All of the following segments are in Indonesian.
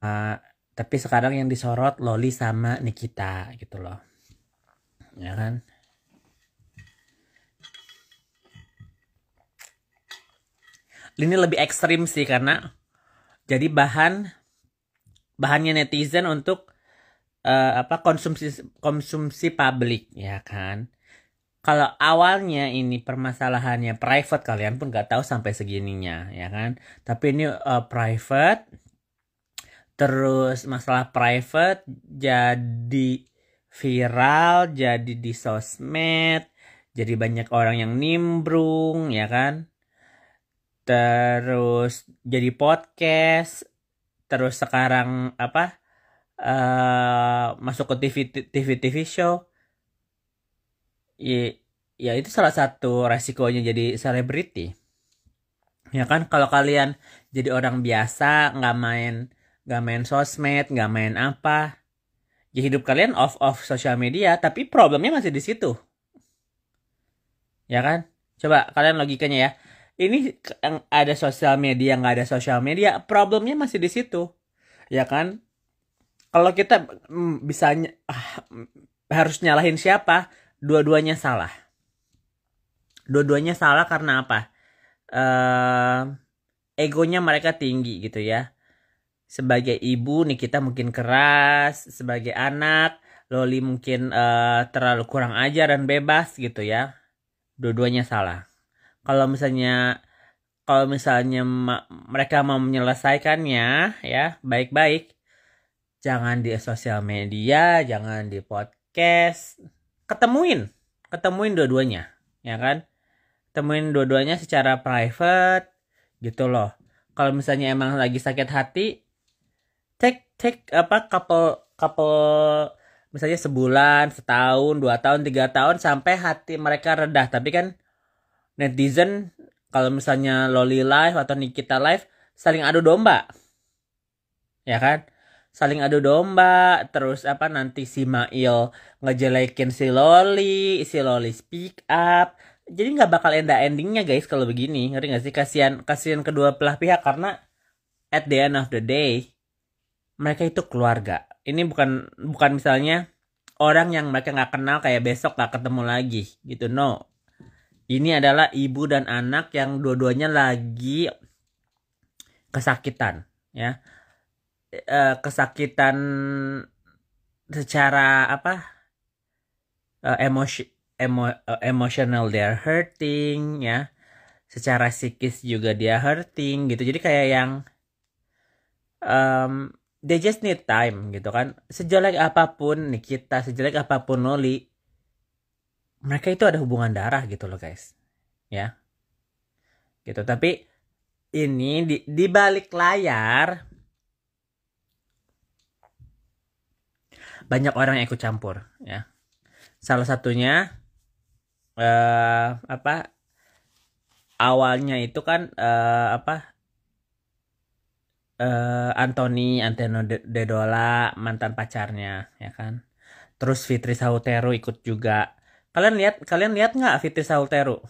Uh, tapi sekarang yang disorot Loli sama Nikita gitu loh, ya kan? Ini lebih ekstrim sih karena jadi bahannya netizen untuk konsumsi konsumsi publik, ya kan? Kalau awalnya ini permasalahannya private, kalian pun nggak tahu sampai segininya, ya kan? Tapi ini private, terus masalah private jadi viral, jadi di sosmed, jadi banyak orang yang nimbrung, ya kan? Terus jadi podcast, terus sekarang masuk ke TV show. Ya, ya itu salah satu resikonya jadi selebriti. Ya kan, kalau kalian jadi orang biasa, nggak main sosmed, nggak main apa, ya hidup kalian off sosial media, tapi problemnya masih di situ. Ya kan? Coba kalian logikanya ya. Ini yang ada sosial media, nggak ada sosial media, problemnya masih di situ. Ya kan? Kalau kita bisa harus nyalahin siapa? Dua-duanya salah. Dua-duanya salah karena apa? eh Egonya mereka tinggi gitu ya. Sebagai ibu nih kita mungkin keras, sebagai anak Loli mungkin terlalu kurang ajar dan bebas gitu ya. Dua-duanya salah. Kalau misalnya mereka mau menyelesaikannya ya baik-baik, jangan di sosial media, jangan di podcast, ketemuin, ketemuin dua-duanya, ya kan? Temuin dua-duanya secara private gitu loh. Kalau misalnya emang lagi sakit hati, take couple couple misalnya sebulan, setahun, 2 tahun, 3 tahun sampai hati mereka redah. Tapi kan netizen kalau misalnya Loli live atau Nikita live saling adu domba, ya kan? Saling adu domba, terus nanti si Mail ngejelekin si Loli speak up. Jadi nggak bakal endingnya guys kalau begini, ngerti nggak sih? Kasihan kasihan kedua belah pihak karena at the end of the day mereka itu keluarga. Ini bukan bukan misalnya orang yang mereka nggak kenal kayak besok nggak ketemu lagi gitu, no. Ini adalah ibu dan anak yang dua-duanya lagi kesakitan, ya. Kesakitan secara emosi emotional, they are hurting, ya. Secara psikis juga dia hurting gitu. Jadi kayak yang they just need time gitu kan. Sejelek apapun Nikita, sejelek apapun Noli, mereka itu ada hubungan darah gitu loh guys, ya gitu. Tapi ini di balik layar banyak orang yang ikut campur, ya. Salah satunya apa awalnya itu kan Anthony Anteno Dedola, mantan pacarnya, ya kan. Terus Fitri Sautero ikut juga. Kalian lihat nggak Fitri Sautero?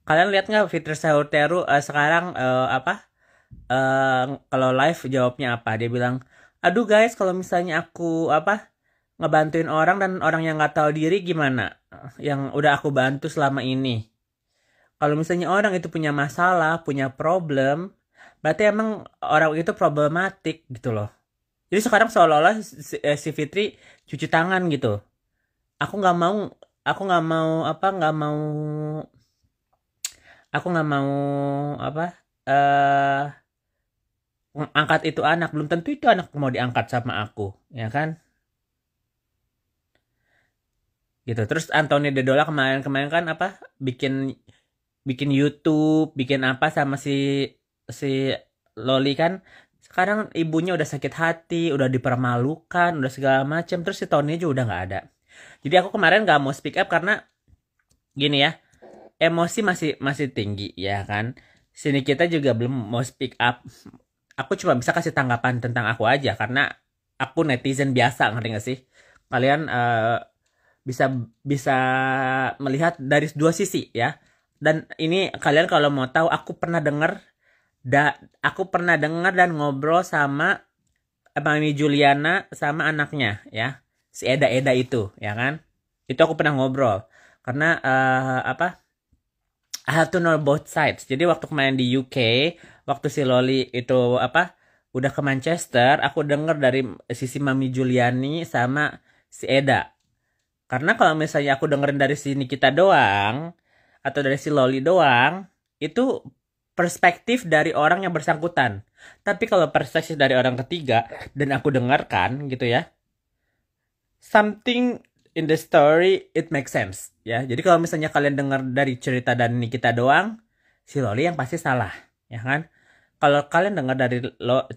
Kalian lihat nggak Fitri Sautero sekarang kalau live jawabnya apa? Dia bilang, aduh guys, kalau misalnya aku ngebantuin orang dan orang yang nggak tahu diri gimana? Yang udah aku bantu selama ini. Kalau misalnya orang itu punya masalah, punya problem, berarti emang orang itu problematik gitu loh. Jadi sekarang seolah-olah si Fitri cuci tangan gitu. Aku nggak mau, aku nggak mau aku nggak mau apa eh angkat itu anak. Belum tentu itu anak mau diangkat sama aku, ya kan? Gitu. Terus Anthony Dedola kemarin-kemarin kan bikin bikin YouTube, bikin apa sama si Loli kan. Sekarang ibunya udah sakit hati, udah dipermalukan, udah segala macam. Terus si Tony juga udah nggak ada. Jadi aku kemarin nggak mau speak up karena gini ya, emosi masih masih tinggi, ya kan. Sini kita juga belum mau speak up. Aku cuma bisa kasih tanggapan tentang aku aja karena aku netizen biasa, ngerti gak sih? Kalian bisa bisa melihat dari dua sisi ya. Dan ini kalian kalau mau tahu, aku pernah dengar Aku pernah dengar dan ngobrol sama Mami Juliana sama anaknya ya. Si Eda itu, ya kan? Itu aku pernah ngobrol. Karena I have to know both sides. Jadi waktu kemarin di UK, waktu si Loli itu udah ke Manchester, aku denger dari sisi Mami Juliani sama si Eda. Karena kalau misalnya aku dengerin dari sini kita doang, atau dari si Loli doang, itu perspektif dari orang yang bersangkutan. Tapi kalau perspektif dari orang ketiga, dan aku dengarkan gitu ya, something in the story it makes sense ya. Jadi kalau misalnya kalian dengar dari cerita dan Nikita doang, si Loli yang pasti salah, ya kan? Kalau kalian dengar dari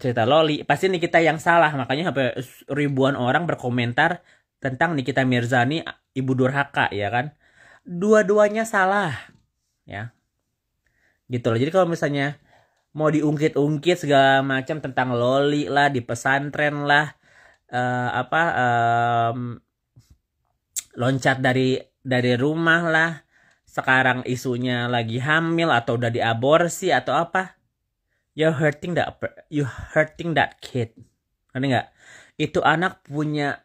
cerita Loli, pasti Nikita yang salah. Makanya sampai ribuan orang berkomentar tentang Nikita Mirzani ibu durhaka, ya kan? Dua-duanya salah, ya. Gitu loh. Jadi kalau misalnya mau diungkit-ungkit segala macam tentang Loli lah di pesantren lah, loncat dari rumah lah, sekarang isunya lagi hamil atau udah diaborsi atau apa, you hurting that kid, ngerti nggak? Itu anak punya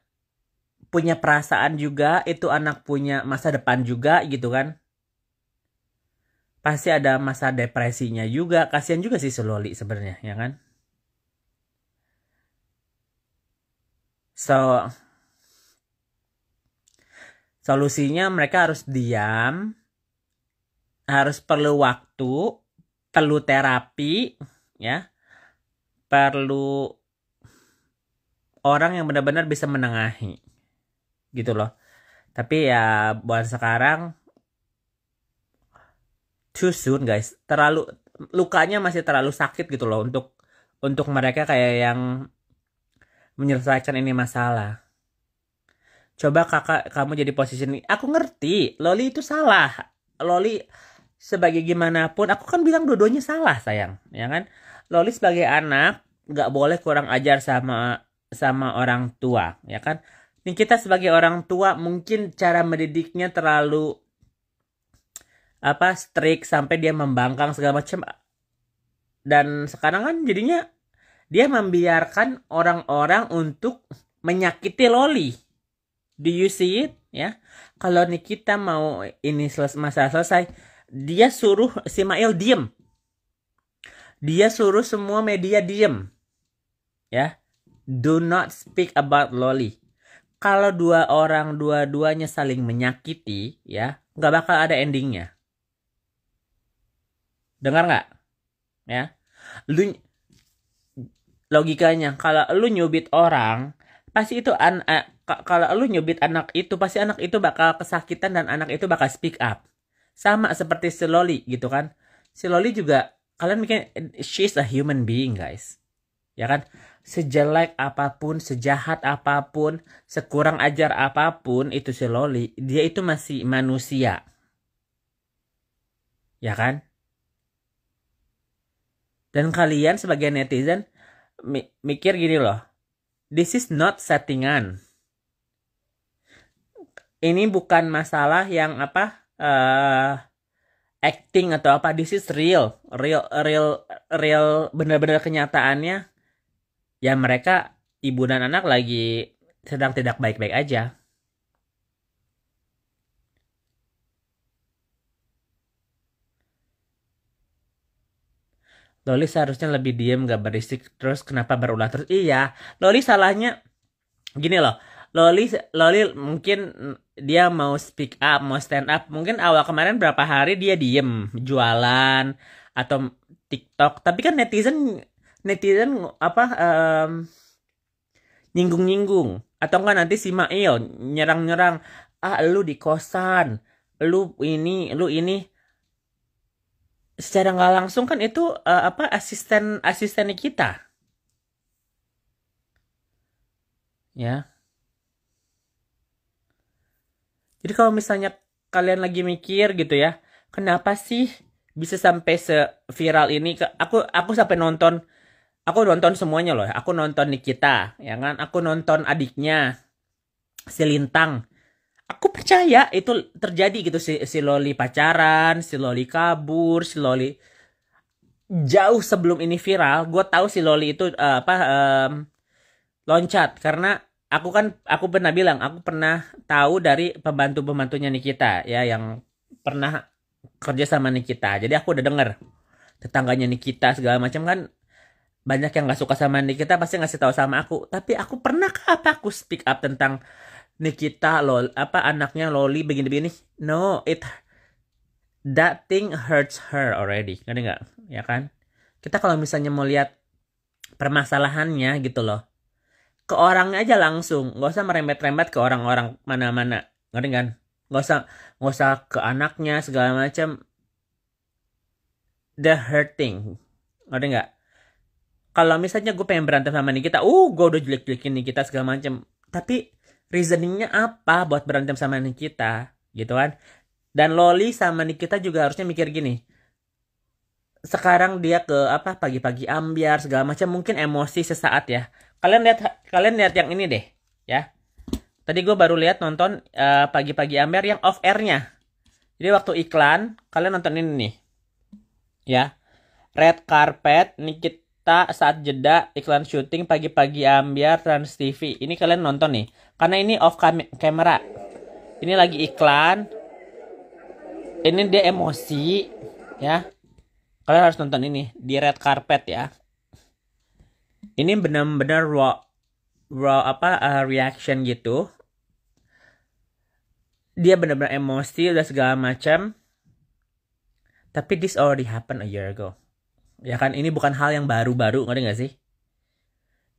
perasaan juga, itu anak punya masa depan juga gitu kan. Pasti ada masa depresinya juga, kasihan juga sih Loli sebenarnya, ya kan? So solusinya mereka harus diam, harus perlu waktu, perlu terapi, ya, perlu orang yang benar-benar bisa menengahi, gitu loh. Tapi ya buat sekarang too soon guys, lukanya masih terlalu sakit gitu loh untuk mereka kayak yang menyelesaikan ini masalah. Coba kakak kamu jadi posisi ini. Aku ngerti Loli itu salah. Loli sebagai gimana pun, aku kan bilang dua-duanya salah sayang, ya kan? Loli sebagai anak nggak boleh kurang ajar sama orang tua, ya kan? Ini kita sebagai orang tua mungkin cara mendidiknya terlalu strict sampai dia membangkang segala macam. Dan sekarang kan jadinya dia membiarkan orang-orang untuk menyakiti Loli. Do you see it? Ya, kalau Nikita mau ini masalah selesai, dia suruh si Mail diem. Dia suruh semua media diem. Ya, do not speak about Loli. Kalau dua-duanya saling menyakiti, ya, nggak bakal ada endingnya. Dengar nggak? Ya, logikanya kalau lu nyubit orang, pasti itu kalau lu nyubit anak itu, pasti anak itu bakal kesakitan dan anak itu bakal speak up. Sama seperti si Loli gitu kan. Si Loli juga, kalian mikir she's a human being guys. Ya kan? Sejelek apapun, sejahat apapun, sekurang ajar apapun itu si Loli, dia itu masih manusia. Ya kan? Dan kalian sebagai netizen mikir gini loh. This is not settingan. Ini bukan masalah yang acting atau apa. This is real, benar-benar kenyataannya. Ya mereka ibu dan anak lagi sedang tidak baik-baik aja. Loli seharusnya lebih diem, gak berisik. Terus kenapa berulah terus? Iya, Loli salahnya gini loh. Loli mungkin dia mau speak up, mau stand up. Mungkin awal kemarin berapa hari dia diem, jualan atau TikTok. Tapi kan netizen nyinggung-nyinggung. Atau enggak nanti si Mail nyerang-nyerang. Lu di kosan, lu ini. Secara nggak langsung kan itu asisten kita. Ya. Jadi kalau misalnya kalian lagi mikir gitu ya, kenapa sih bisa sampai se-viral ini? Aku sampai nonton, aku nonton semuanya loh. Aku nonton Nikita, ya kan? Aku nonton adiknya, si Lintang. Aku percaya itu terjadi gitu, si Loli pacaran, si Loli kabur, si Loli jauh sebelum ini viral, gue tahu si Loli itu loncat karena aku pernah bilang aku pernah tahu dari pembantunya Nikita ya yang pernah kerja sama Nikita. Jadi aku udah denger tetangganya Nikita segala macam kan banyak yang nggak suka sama Nikita pasti ngasih tahu sama aku. Tapi aku pernah apa aku speak up tentang Nikita anaknya Loli begini-begini? No, that thing hurts her already. Ngerti nggak? Ya kan? Kita kalau misalnya mau lihat permasalahannya gitu loh. Ke orangnya aja langsung, nggak usah merembet-rembet ke orang-orang mana-mana, ngerti kan? Nggak usah ke anaknya segala macam. The hurting, ngerti nggak? Kalau misalnya gue pengen berantem sama Nikita, gue udah jelek-jelekin Nikita segala macam. Tapi reasoningnya apa buat berantem sama Nikita, gitu kan? Dan Loli sama Nikita juga harusnya mikir gini. Sekarang dia ke pagi-pagi ambiar segala macam, mungkin emosi sesaat ya. Kalian lihat yang ini deh, ya. Tadi gue baru lihat nonton pagi-pagi ambiar yang off airnya. Jadi waktu iklan, kalian nonton ini nih, ya. Red carpet, Nikita saat jeda iklan syuting pagi-pagi ambiar Trans TV. Ini kalian nonton nih, karena ini off camera. Ini lagi iklan. Ini dia emosi, ya. Kalian harus nonton ini di red carpet ya. Ini benar-benar raw reaction gitu. Dia benar-benar emosi udah segala macam. Tapi this already happened a year ago. Ya kan, ini bukan hal yang baru-baru, ngerti gak sih?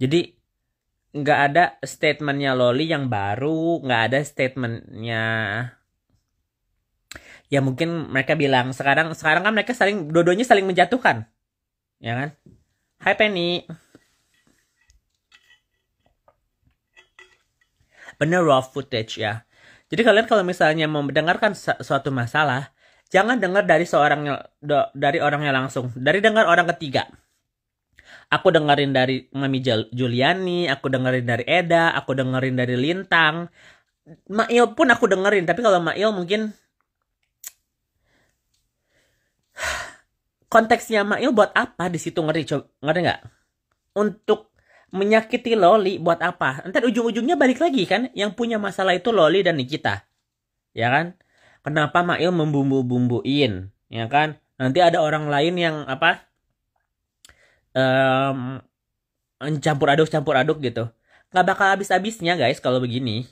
Jadi nggak ada statementnya Loli yang baru, nggak ada statementnya. Ya mungkin mereka bilang sekarang kan mereka dua-duanya saling menjatuhkan, ya kan? Hai Penny. Bener raw footage ya. Jadi kalian kalau misalnya mau mendengarkan suatu masalah, jangan dengar dari orangnya langsung, dengar orang ketiga. Aku dengerin dari Mami Juliani, aku dengerin dari Eda, aku dengerin dari Lintang. Mail pun aku dengerin, tapi kalau Mail mungkin konteksnya Mail buat apa di situ ngerti nggak? Untuk menyakiti Loli buat apa? Ntar ujung-ujungnya balik lagi kan, yang punya masalah itu Loli dan Nikita, ya kan? Kenapa Mail membumbu-bumbuin, ya kan? Nanti ada orang lain yang campur aduk gitu. Nggak bakal habis-habisnya guys kalau begini,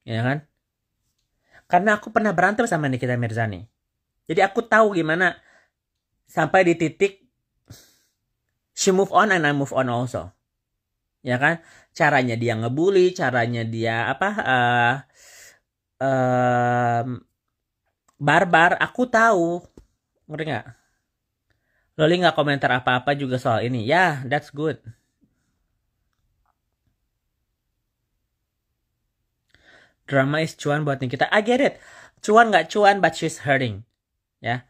ya kan? Karena aku pernah berantem sama Nikita Mirzani, jadi aku tahu gimana sampai di titik she move on and I move on also. Ya kan, caranya dia ngebully, caranya dia barbar, aku tahu, ngerti nggak? Loli nggak komentar apa-apa juga soal ini, ya, that's good. Drama is cuan buat Nikita, I get it, cuan nggak cuan, but she's hurting, ya.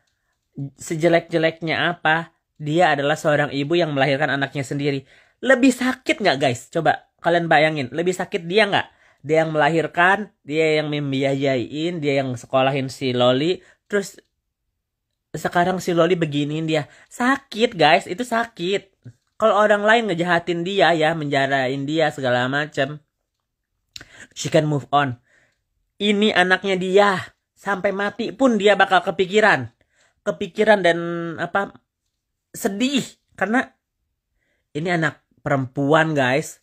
Sejelek-jeleknya apa, dia adalah seorang ibu yang melahirkan anaknya sendiri. Lebih sakit nggak guys? Coba kalian bayangin. Lebih sakit dia nggak? Dia yang melahirkan, dia yang membiayain, dia yang sekolahin si Loli. Terus sekarang si Loli beginiin dia. Sakit guys, itu sakit. Kalau orang lain ngejahatin dia ya, menjarain dia segala macam, she can move on. Ini anaknya dia. Sampai mati pun dia bakal kepikiran dan sedih. Karena ini anak perempuan guys.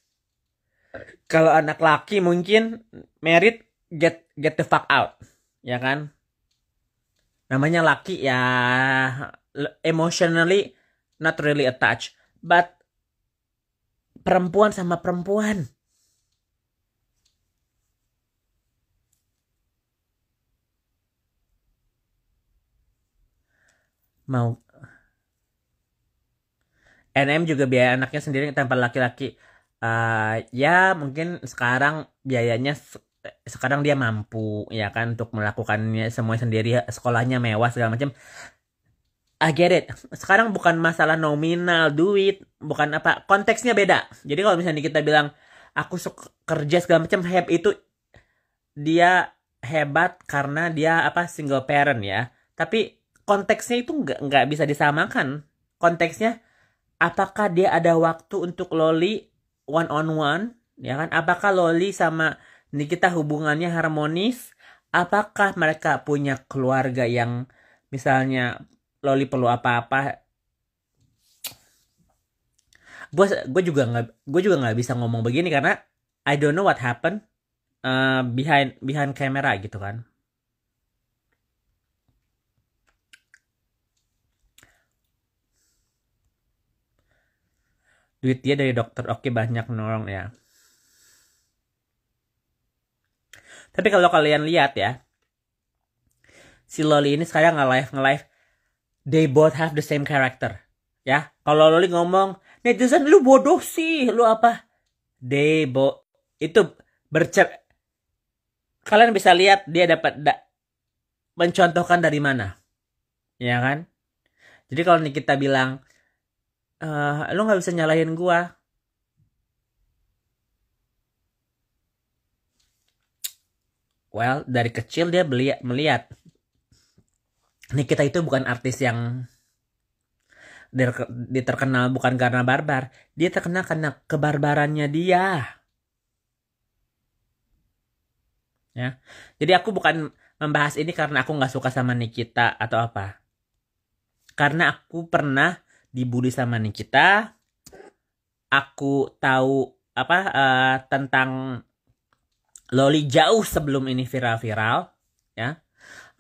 Kalau anak laki mungkin married get the fuck out, ya kan? Namanya laki ya, emotionally not really attached, but perempuan sama perempuan. Mau NM juga biaya anaknya sendiri tanpa laki-laki. Ya mungkin sekarang biayanya sekarang dia mampu ya kan untuk melakukannya semua sendiri, sekolahnya mewah segala macam. I get it. Sekarang bukan masalah nominal duit, bukan konteksnya beda. Jadi kalau misalnya kita bilang aku kerja segala macam, itu dia hebat karena dia single parent ya. Tapi konteksnya itu nggak bisa disamakan. konteksnya apakah dia ada waktu untuk Loli one on one, ya kan? Apakah Loli sama Nikita hubungannya harmonis? Apakah mereka punya keluarga yang misalnya Loli perlu apa-apa? Gue juga nggak bisa ngomong begini karena I don't know what happened behind camera gitu kan. Duit dia dari dokter oke banyak nolong ya. Tapi kalau kalian lihat ya, si Loli ini sekarang nge-live, they both have the same character. Ya, kalau Loli ngomong, netizen lu bodoh sih, lu apa? Itu kalian bisa lihat dia dapat mencontohkan dari mana, ya kan? Jadi kalau Nikita bilang, lu nggak bisa nyalahin gua. Well, dari kecil dia melihat Nikita itu bukan artis yang dia terkenal bukan karena barbar. Dia terkenal karena kebarbarannya dia. Ya. Jadi aku bukan membahas ini karena aku nggak suka sama Nikita atau apa. Karena aku pernah dibully sama Nikita. Aku tahu tentang Loli jauh sebelum ini viral-viral, ya.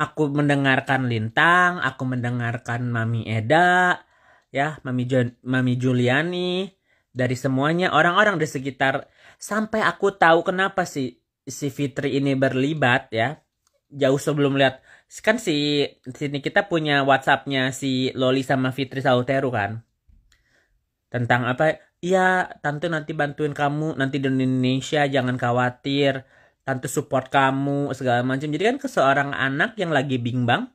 Aku mendengarkan Lintang, aku mendengarkan Mami Eda, ya, Mami Juliani, dari semuanya orang-orang di sekitar, sampai aku tahu kenapa si Fitri ini berlibat, ya. Jauh sebelum lihat kan sini kita punya WhatsApp-nya si Loli sama Fitri Sauteru kan. Tentang apa? Iya, tante nanti bantuin kamu nanti di Indonesia, jangan khawatir. Tante support kamu segala macam. Jadi kan ke seorang anak yang lagi bimbang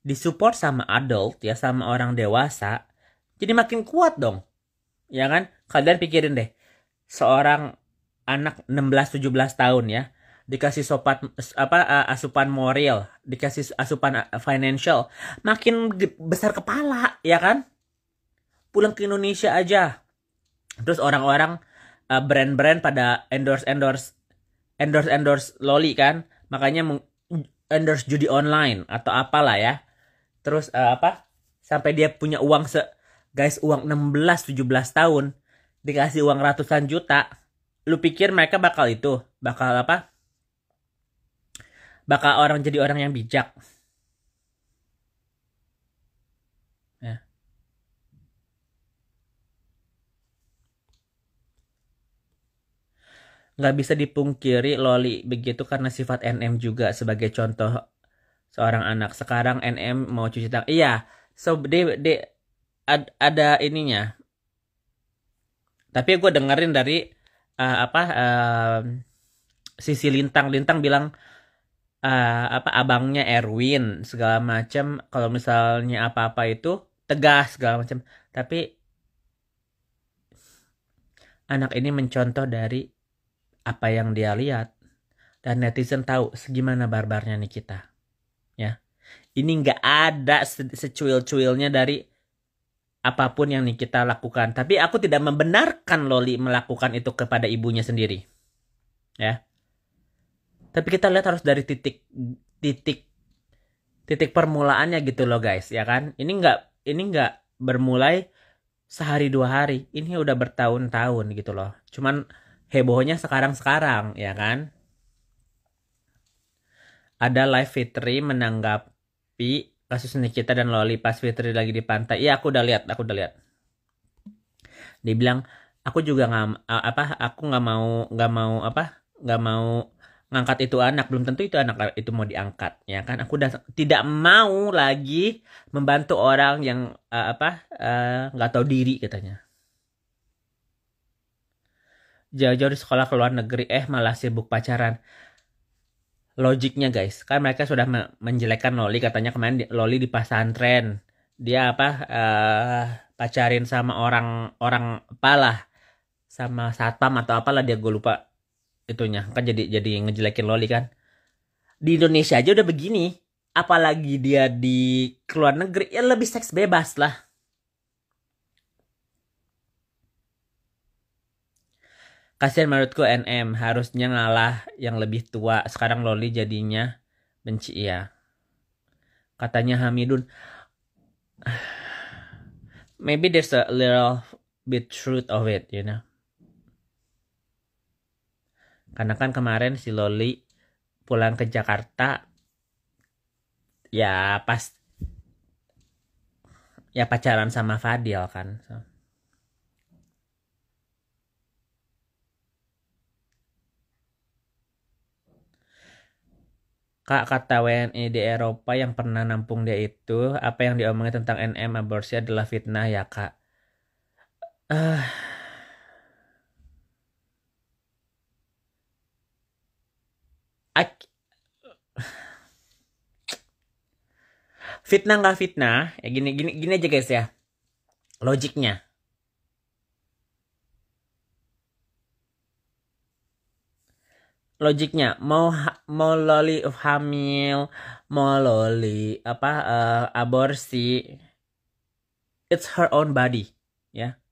disupport sama adult ya, sama orang dewasa. Jadi makin kuat dong. Ya kan? Kalian pikirin deh. Seorang anak 16-17 tahun ya, dikasih asupan moral, dikasih asupan financial, makin besar kepala, ya kan? Pulang ke Indonesia aja. Terus orang-orang brand-brand pada endorse Loli kan, makanya endorse judi online atau apalah ya. Terus sampai dia punya uang guys, uang 16-17 tahun dikasih uang ratusan juta. Lu pikir mereka bakal orang jadi orang yang bijak? Ya. Nggak bisa dipungkiri Loli begitu karena sifat NM juga sebagai contoh seorang anak. Sekarang NM mau cuci tangan. Iya, so ada ininya. Tapi gue dengerin dari sisi Lintang bilang abangnya Erwin segala macam. Kalau misalnya apa-apa itu tegas segala macam. Tapi anak ini mencontoh dari apa yang dia lihat, dan netizen tahu segimana barbarnya Nikita, ya. Ini nggak ada secuil-cuilnya dari apapun yang Nikita lakukan. Tapi aku tidak membenarkan Loli melakukan itu kepada ibunya sendiri, ya. Tapi kita lihat harus dari titik permulaannya gitu loh guys, ya kan. Ini nggak bermulai sehari 2 hari, ini udah bertahun-tahun gitu loh. Cuman hebohnya sekarang ya kan. Ada live Fitri menanggapi kasus Nikita dan Loli pas Fitri lagi di pantai. Iya, aku udah lihat. Dia bilang, aku juga nggak mau ngangkat itu anak, belum tentu itu anak itu mau diangkat, ya kan. Aku udah tidak mau lagi membantu orang yang nggak tahu diri katanya. Jauh-jauh di sekolah ke luar negeri, malah sibuk pacaran. Logiknya guys, kan mereka sudah menjelekkan Loli, katanya kemarin Loli di pesantren. Dia pacarin sama orang apalah, sama satpam atau apalah, gue lupa itunya. Kan jadi ngejelekin Loli kan. Di Indonesia aja udah begini, apalagi dia di luar negeri, ya lebih seks bebas lah. Kasihan menurutku NM, harusnya ngalah yang lebih tua. Sekarang Loli jadinya benci ya. Katanya Hamidun. Maybe there's a little bit truth of it, you know. Karena kan kemarin si Loli pulang ke Jakarta, ya pas ya pacaran sama Fadil kan. So. Kak, kata WNI di Eropa yang pernah nampung dia itu, apa yang diomongin tentang NM aborsi adalah fitnah ya kak. Ah, fitnah nggak fitnah, ya gini aja guys ya, logiknya. Logiknya mau Loli hamil, mau Loli aborsi, it's her own body, ya.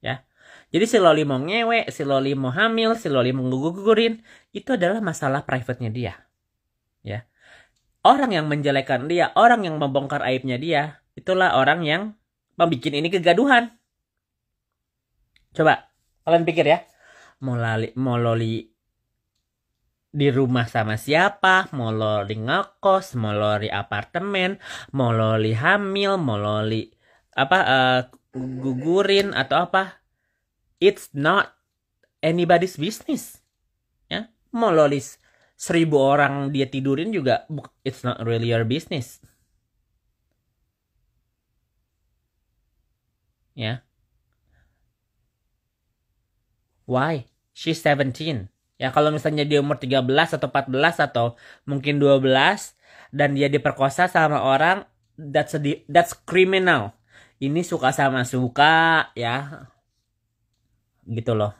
Ya. Jadi si Loli mau ngewe, si Loli mau hamil, si Loli mau gugurin, itu adalah masalah private-nya dia. Ya. Orang yang menjelekkan dia, orang yang membongkar aibnya dia, itulah orang yang membuat ini kegaduhan. Coba kalian pikir ya, mau Loli di rumah sama siapa, mau Loli ngekos, mau Loli apartemen, mau Loli hamil, mau Loli gugurin atau apa, it's not anybody's business. Ya, mau Loli 1000 orang dia tidurin juga, it's not really your business. Ya. Why? She's 17. Ya kalau misalnya dia umur 13 atau 14 atau mungkin 12 dan dia diperkosa sama orang, that's criminal. Ini suka sama suka ya. Gitu loh.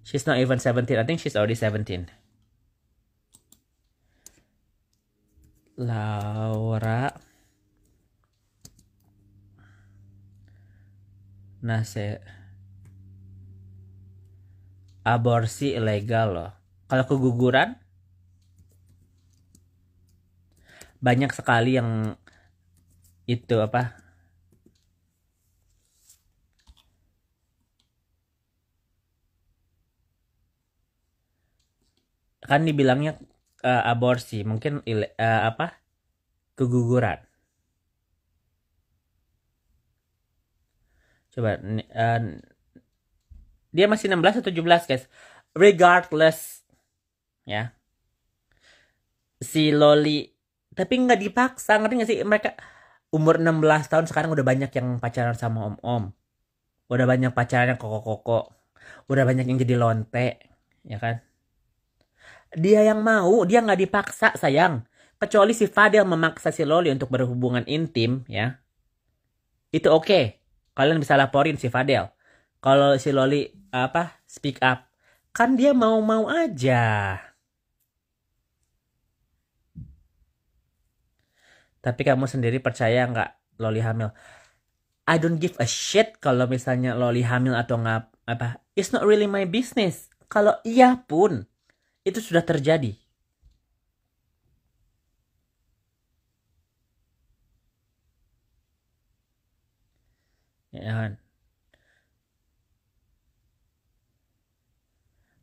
She's not even 17. I think she's already 17. Laura Nase aborsi ilegal loh. Kalau keguguran banyak sekali yang itu kan dibilangnya aborsi, mungkin keguguran. Coba dia masih 16 atau 17 guys. Regardless ya. Si Loli tapi nggak dipaksa, ngerti nggak sih? Mereka umur 16 tahun sekarang udah banyak yang pacaran sama om-om. Udah banyak pacaran yang koko-koko. Udah banyak yang jadi lonte, ya kan? Dia yang mau, dia nggak dipaksa sayang. Kecuali si Fadel memaksa si Loli untuk berhubungan intim, ya. Itu oke. Kalian bisa laporin si Fadel. Kalau si Loli speak up, kan dia mau-mau aja. Tapi kamu sendiri percaya nggak Loli hamil? I don't give a shit kalau misalnya Loli hamil atau nggak It's not really my business. Kalau iya pun itu sudah terjadi. Ya kan?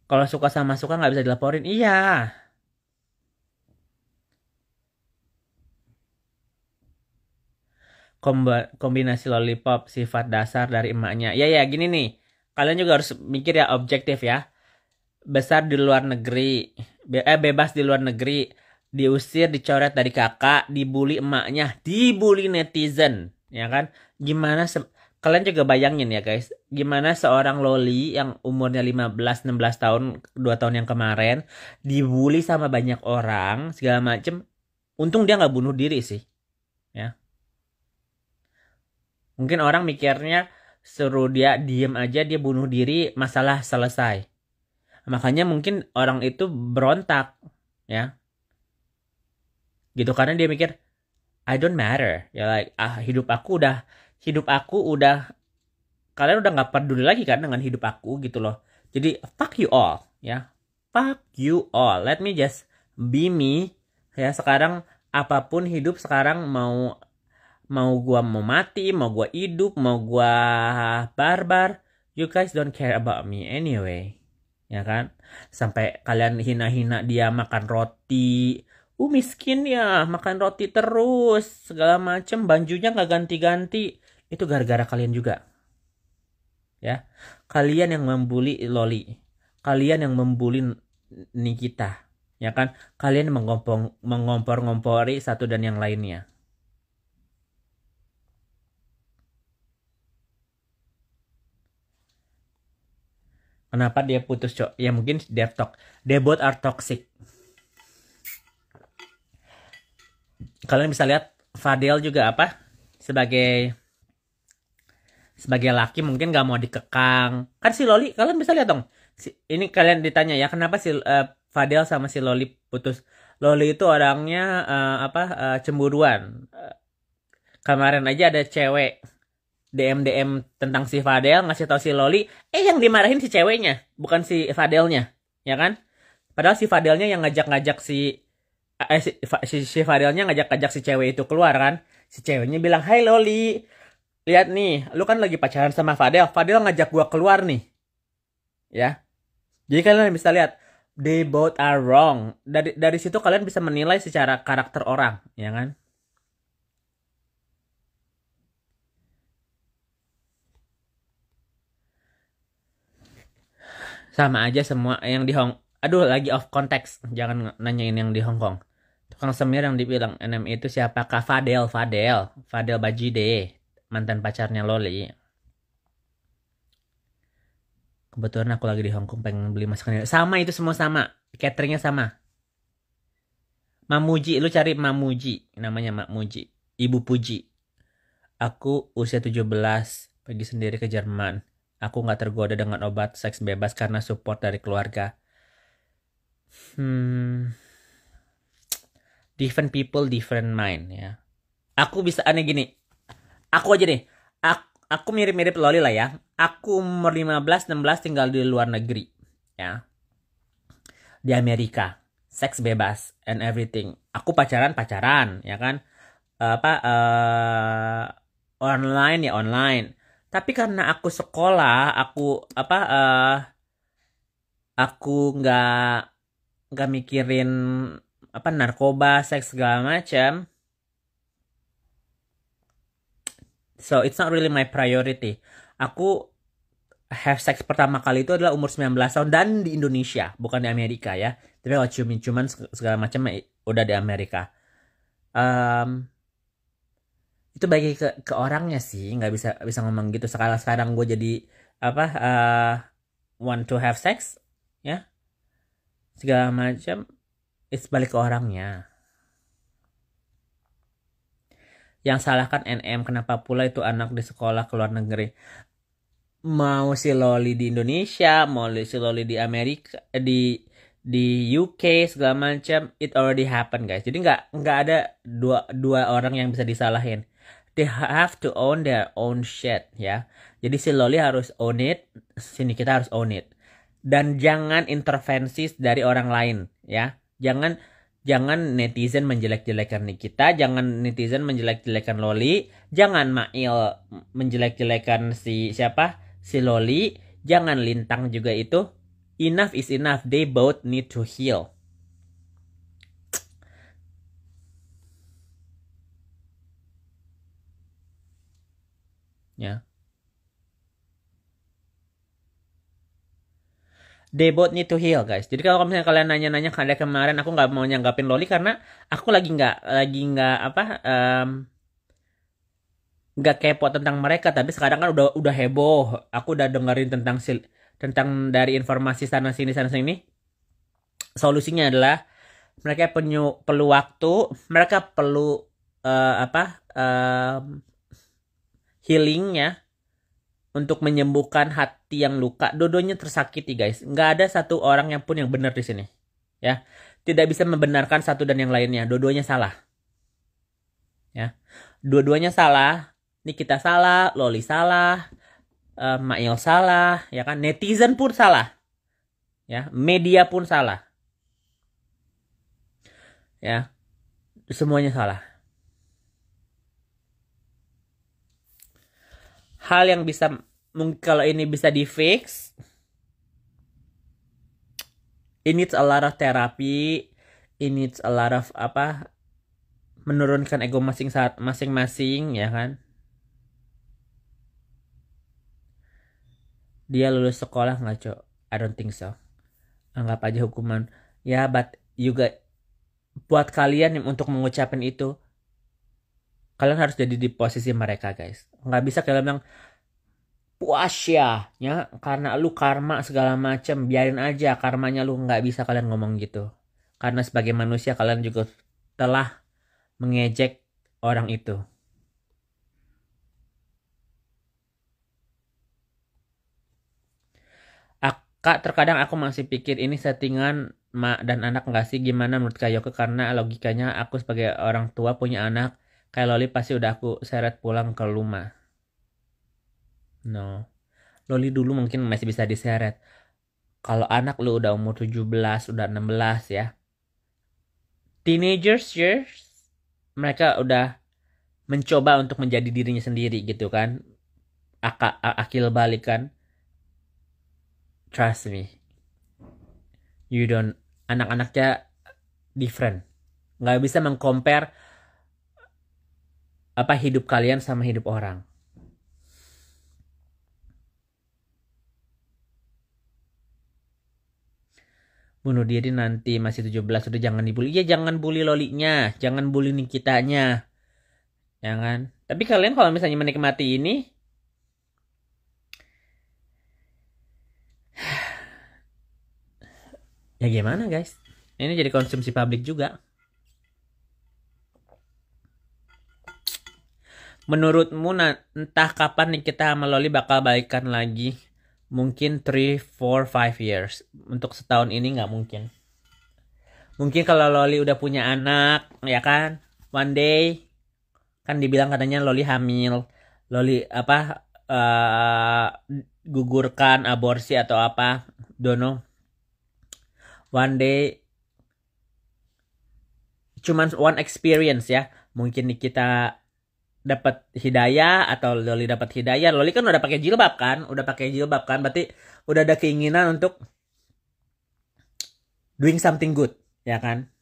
Kalau suka sama suka nggak bisa dilaporin. Iya. Kombinasi lollipop sifat dasar dari emaknya. Ya gini nih. Kalian juga harus mikir ya, objektif ya. Besar di luar negeri, bebas di luar negeri, diusir, dicoret dari kakak, dibully emaknya, dibully netizen, ya kan? Gimana kalian juga bayangin ya guys, gimana seorang Loli yang umurnya 15-16 tahun, 2 tahun yang kemarin, dibully sama banyak orang, segala macem. Untung dia nggak bunuh diri sih, ya. Mungkin orang mikirnya suruh dia diem aja, dia bunuh diri, masalah selesai. Makanya mungkin orang itu berontak, ya. Gitu karena dia mikir I don't matter. Ya hidup aku udah hidup aku udah, kalian udah nggak peduli lagi kan dengan hidup aku gitu loh. Jadi fuck you all ya, fuck you all, let me just be me ya. Sekarang apapun hidup sekarang, mau gua mau mati, mau gua hidup, mau gua barbar, you guys don't care about me anyway, ya kan? Sampai kalian hina-hina dia makan roti, miskin ya, makan roti terus segala macem, bajunya nggak ganti-ganti, itu gara-gara kalian juga, ya. Kalian yang membuli Loli, kalian yang membuli Nikita, ya kan? Kalian mengompor-ngompori satu dan yang lainnya. Kenapa dia putus, Cok? Ya mungkin they both are toxic. Kalian bisa lihat Fadel juga apa? Sebagai laki mungkin gak mau dikekang. Kan si Loli, kalian bisa lihat dong. Ini kalian ditanya ya, kenapa si Fadel sama si Loli putus? Loli itu orangnya cemburuan. Kemarin aja ada cewek DM tentang si Fadel, ngasih tahu si Loli, yang dimarahin si ceweknya, bukan si Fadelnya, ya kan? Padahal si Fadelnya yang ngajak-ngajak si Fadelnya ngajak-ngajak si cewek itu keluar kan? Si ceweknya bilang, "Hai Loli, lihat nih, lu kan lagi pacaran sama Fadel. Fadel ngajak gua keluar nih." Ya. Jadi kalian bisa lihat, they both are wrong. Dari situ kalian bisa menilai secara karakter orang, ya kan? Sama aja semua yang di Aduh, lagi off konteks. Jangan nanyain yang di Hong Kong. Tukang semir yang dibilang NM itu siapakah? Fadel Bajide, mantan pacarnya Loli. Kebetulan aku lagi di Hong Kong pengen beli masakan. Sama itu, semua sama. Cateringnya sama. Mamuji, lu cari Mamuji. Namanya Mamuji. Ibu Puji. Aku usia 17, pergi sendiri ke Jerman. Aku gak tergoda dengan obat seks bebas karena support dari keluarga. Different people, different mind ya. Aku bisa aneh gini. Aku aja nih. Aku mirip-mirip Loli lah ya. Aku umur 15-16 tinggal di luar negeri. Ya. Di Amerika. Seks bebas and everything. Aku pacaran ya kan. Online ya online. Tapi karena aku sekolah, aku nggak mikirin narkoba, seks segala macam. So it's not really my priority. Aku have sex pertama kali itu adalah umur 19 tahun dan di Indonesia, bukan di Amerika ya. Tapi kalau cuman segala macam udah di Amerika. Itu bagi ke orangnya sih, nggak bisa ngomong gitu. Sekarang gue jadi want to have sex ya segala macam, it's balik ke orangnya. Yang salah kan NM, kenapa pula itu anak di sekolah ke luar negeri. Mau si Loli di Indonesia, mau si Loli di Amerika, di UK segala macam, it already happened guys. Jadi nggak ada dua orang yang bisa disalahin. They have to own their own shit ya. Jadi si Loli harus own it, sini kita harus own it. Dan jangan intervensi dari orang lain ya. Jangan netizen menjelek-jelekan kita, jangan netizen menjelek-jelekan Loli, jangan Mail menjelek-jelekan si Loli, jangan Lintang juga itu. Enough is enough, they both need to heal. Ya. They both need to heal guys. Jadi kalau misalnya kalian nanya-nanya kayak kemarin, aku nggak mau nyanggapin Loli karena aku lagi nggak kepo tentang mereka. Tapi sekarang kan udah heboh. Aku udah dengerin tentang dari informasi sana sini. Solusinya adalah mereka perlu waktu, mereka perlu healing ya, untuk menyembuhkan hati yang luka. Dua-duanya tersakiti guys. Nggak ada satu orang yang pun yang benar di sini. Ya, tidak bisa membenarkan satu dan yang lainnya. Dua-duanya salah. Ya, dua-duanya salah. Nikita salah, Loli salah, Mail salah, ya kan? Netizen pun salah, ya. Media pun salah, ya. Semuanya salah. Hal yang bisa, mungkin kalau ini bisa di fix, it needs a lot of therapy, it needs a lot of menurunkan ego masing-masing, ya kan? Dia lulus sekolah nggak, Cok? I don't think so. Anggap aja hukuman. Ya, but juga buat kalian yang untuk mengucapkan itu, kalian harus jadi di posisi mereka, guys. Nggak bisa kalian bilang, puas ya, karena lu karma segala macem, biarin aja karmanya lu. Nggak bisa kalian ngomong gitu. Karena sebagai manusia kalian juga telah mengejek orang itu. Kak, terkadang aku masih pikir ini settingan mak dan anak nggak sih? Gimana menurut Kak Yoke? Karena logikanya aku sebagai orang tua punya anak, kayak Loli pasti udah aku seret pulang ke rumah. No. Loli dulu mungkin masih bisa diseret. Kalau anak lu udah umur 17, udah 16 ya. Teenagers years, mereka udah mencoba untuk menjadi dirinya sendiri gitu kan. Akil balik kan. Trust me. You don't, anak-anaknya different. Nggak bisa mengcompare hidup kalian sama hidup orang. Bunuh diri nanti masih 17, udah jangan dibully. Iya, jangan bully Lolinya, jangan bully Nikitanya. Jangan. Tapi kalian kalau misalnya menikmati ini, ya gimana guys? Ini jadi konsumsi publik juga. Menurutmu entah kapan nih kita sama Loli bakal baikan lagi? Mungkin 3, 4, 5 years. Untuk setahun ini nggak mungkin. Mungkin kalau Loli udah punya anak, ya kan? One day, kan dibilang katanya Loli hamil. Loli gugurkan, aborsi atau apa. Don't know. One day, cuman one experience ya. Mungkin kita dapat hidayah atau Loli dapat hidayah. Loli kan udah pakai jilbab kan, berarti udah ada keinginan untuk doing something good, ya kan?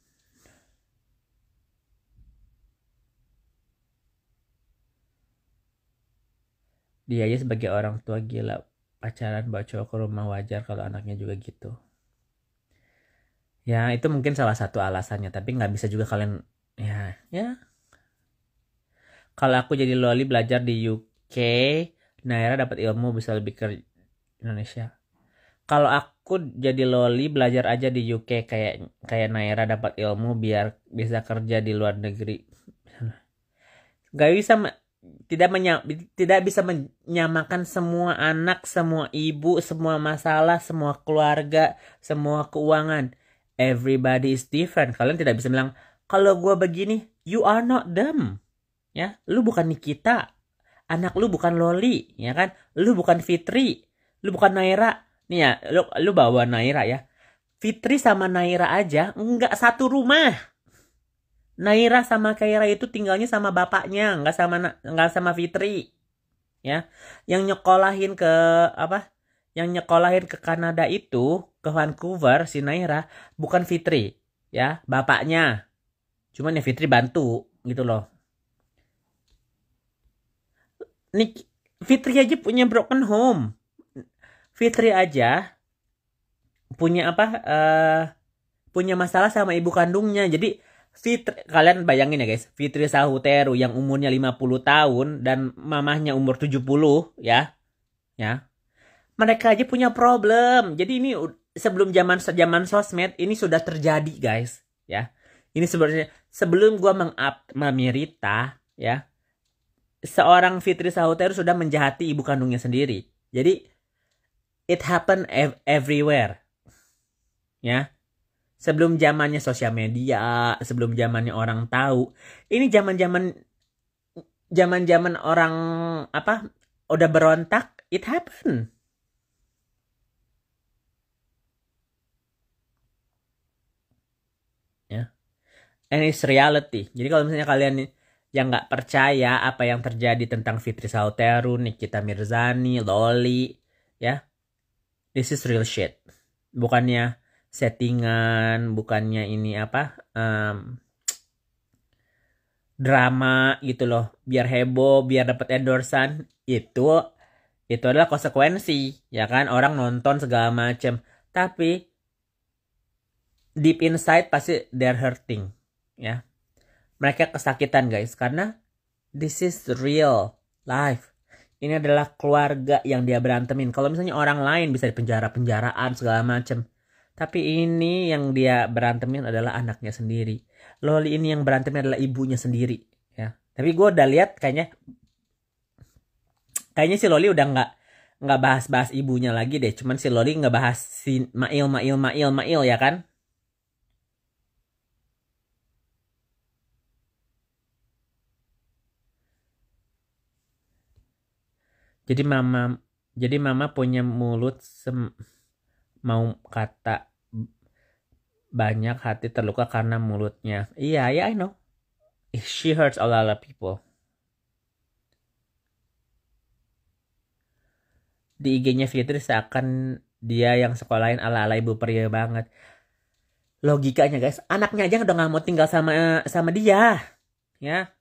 Dia aja sebagai orang tua gila, pacaran bawa cowok ke rumah, wajar kalau anaknya juga gitu. Ya itu mungkin salah satu alasannya, tapi nggak bisa juga kalian ya. Kalau aku jadi Loli belajar di UK, Naira dapat ilmu bisa lebih ke Indonesia. Kalau aku jadi Loli belajar aja di UK kayak Naira dapat ilmu biar bisa kerja di luar negeri. Gak bisa tidak bisa menyamakan semua anak, semua ibu, semua masalah, semua keluarga, semua keuangan. Everybody is different. Kalian tidak bisa bilang kalau gue begini, you are not them. Ya, lu bukan Nikita, anak lu bukan Loli, ya kan? Lu bukan Fitri, lu bukan Naira. Nih ya, lu bawa Naira ya. Fitri sama Naira aja nggak satu rumah. Naira sama Kaira itu tinggalnya sama bapaknya, nggak sama Fitri. Ya, yang nyekolahin ke Yang nyekolahin ke Kanada itu, ke Vancouver si Naira bukan Fitri, ya, bapaknya. Cuman ya Fitri bantu gitu loh. Fitri aja punya broken home. Fitri aja punya punya masalah sama ibu kandungnya. Jadi Fitri, kalian bayangin ya guys, Fitri Sahuteru yang umurnya 50 tahun dan mamahnya umur 70 ya. Ya. Mereka aja punya problem. Jadi ini sebelum zaman sosmed ini sudah terjadi guys, ya. Ini sebenarnya sebelum gua meng-up Mami Rita, ya. Seorang Fitri Sahuteru sudah menjahati ibu kandungnya sendiri. Jadi it happen everywhere. Ya. Sebelum zamannya sosial media, sebelum zamannya orang tahu. Ini zaman-zaman zaman-zaman orang apa udah berontak, it happen. Ya. And it's reality. Jadi kalau misalnya kalian yang nggak percaya apa yang terjadi tentang Fitri Sauteru, Nikita Mirzani, Loli, ya, this is real shit. Bukannya settingan, bukannya ini apa drama gitu loh, biar heboh, biar dapat endorsan. Itu adalah konsekuensi, ya kan? Orang nonton segala macem, tapi deep inside pasti they're hurting, ya. Mereka kesakitan guys, karena this is real life. Ini adalah keluarga yang dia berantemin. Kalau misalnya orang lain bisa dipenjara-penjaraan segala macem, tapi ini yang dia berantemin adalah anaknya sendiri. Loli ini yang berantemin adalah ibunya sendiri, ya. Tapi gue udah lihat kayaknya si Loli udah nggak bahas-bahas ibunya lagi deh. Cuman si Loli nggak bahas si Mail ya kan? Jadi mama punya mulut mau kata banyak, hati terluka karena mulutnya. Iya, yeah, I know. She hurts a lot of people. Di IG-nya Fitri seakan dia yang sekolahin ala-ala ibu pria banget. Logikanya guys, anaknya aja udah nggak mau tinggal sama dia, ya.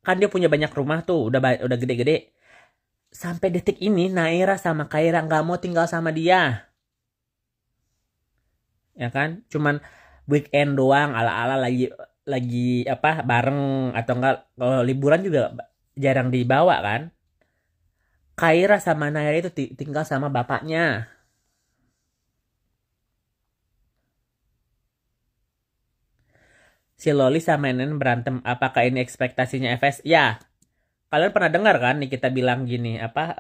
Kan dia punya banyak rumah tuh, udah gede-gede. Sampai detik ini Naira sama Kaira nggak mau tinggal sama dia, ya kan? Cuman weekend doang, ala-ala lagi apa bareng, atau enggak kalau liburan juga jarang dibawa kan? Kaira sama Naira itu tinggal sama bapaknya. Si Loli sama Nen berantem. Apakah ini ekspektasinya FS? Ya, kalian pernah dengar kan nih kita bilang gini apa?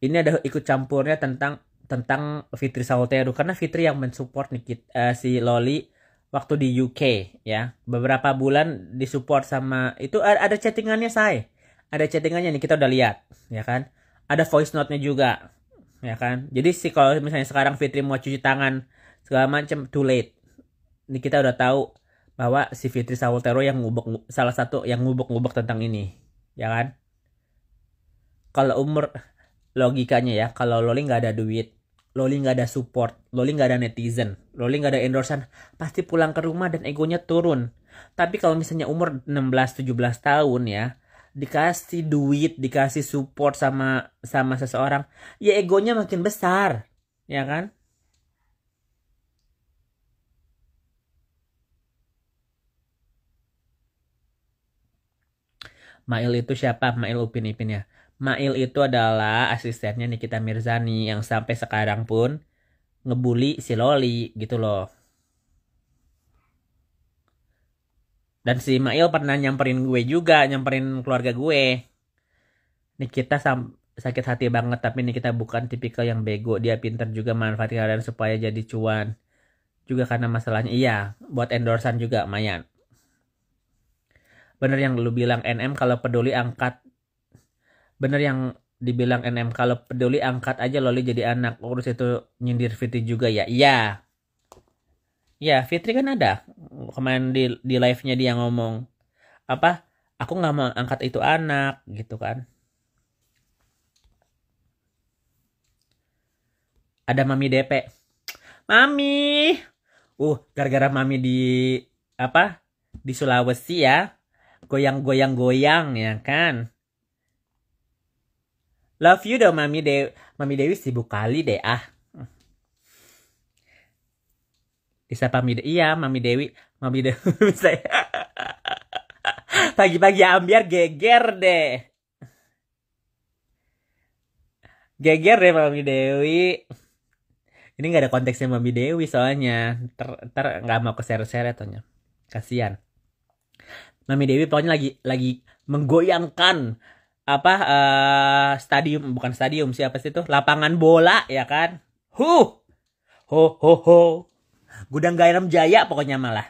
Ini ada ikut campurnya tentang Fitri Sauteru, karena Fitri yang mensupport nih si Loli waktu di UK, ya. Beberapa bulan disupport sama itu, ada chattingannya ada chattingannya nih, kita udah lihat, ya kan. Ada voice note-nya juga, ya kan. Jadi kalau misalnya sekarang Fitri mau cuci tangan segala macam, too late. Ini kita udah tahu bahwa si Fitri Sauteru yang salah satu yang ngubek-ngubek tentang ini, ya kan. Kalau umur, logikanya ya, kalau Loli nggak ada duit, Loli nggak ada support, Loli nggak ada netizen, Loli nggak ada endorsan, pasti pulang ke rumah dan egonya turun. Tapi kalau misalnya umur 16-17 tahun ya, dikasih duit, dikasih support sama seseorang, ya egonya makin besar, ya kan? Mail itu siapa? Mail Upin Ipin ya. Mail itu adalah asistennya Nikita Mirzani yang sampai sekarang pun ngebully si Loli gitu loh. Dan si Mail pernah nyamperin gue juga, nyamperin keluarga gue. Nikita sakit hati banget, tapi Nikita bukan tipikal yang bego. Dia pintar juga manfaatin kalian supaya jadi cuan. Juga karena masalahnya, iya, buat endorsan juga, Mayan. Bener yang lu bilang NM kalau peduli angkat. Bener yang dibilang NM kalau peduli angkat aja Loli jadi anak. Urus itu nyindir Fitri juga ya. Iya. Ya, Fitri kan ada. Kemarin di live-nya dia ngomong. Apa? Aku gak mau angkat itu anak. Gitu kan. Ada Mami DP. Mami. Gara-gara Mami di apa? Di Sulawesi ya. Goyang ya kan. Love you dong Mami Dewi sibuk kali deh ah. Disapa iya Mami Dewi saya pagi-pagi ambiar geger deh Mami Dewi. Ini nggak ada konteksnya Mami Dewi soalnya ntar nggak mau keseret-seret tonya, kasihan. Mami Dewi pokoknya lagi menggoyangkan apa stadium, bukan stadium, siapa sih itu, lapangan bola ya kan. Ho Gudang Garam Jaya pokoknya malah.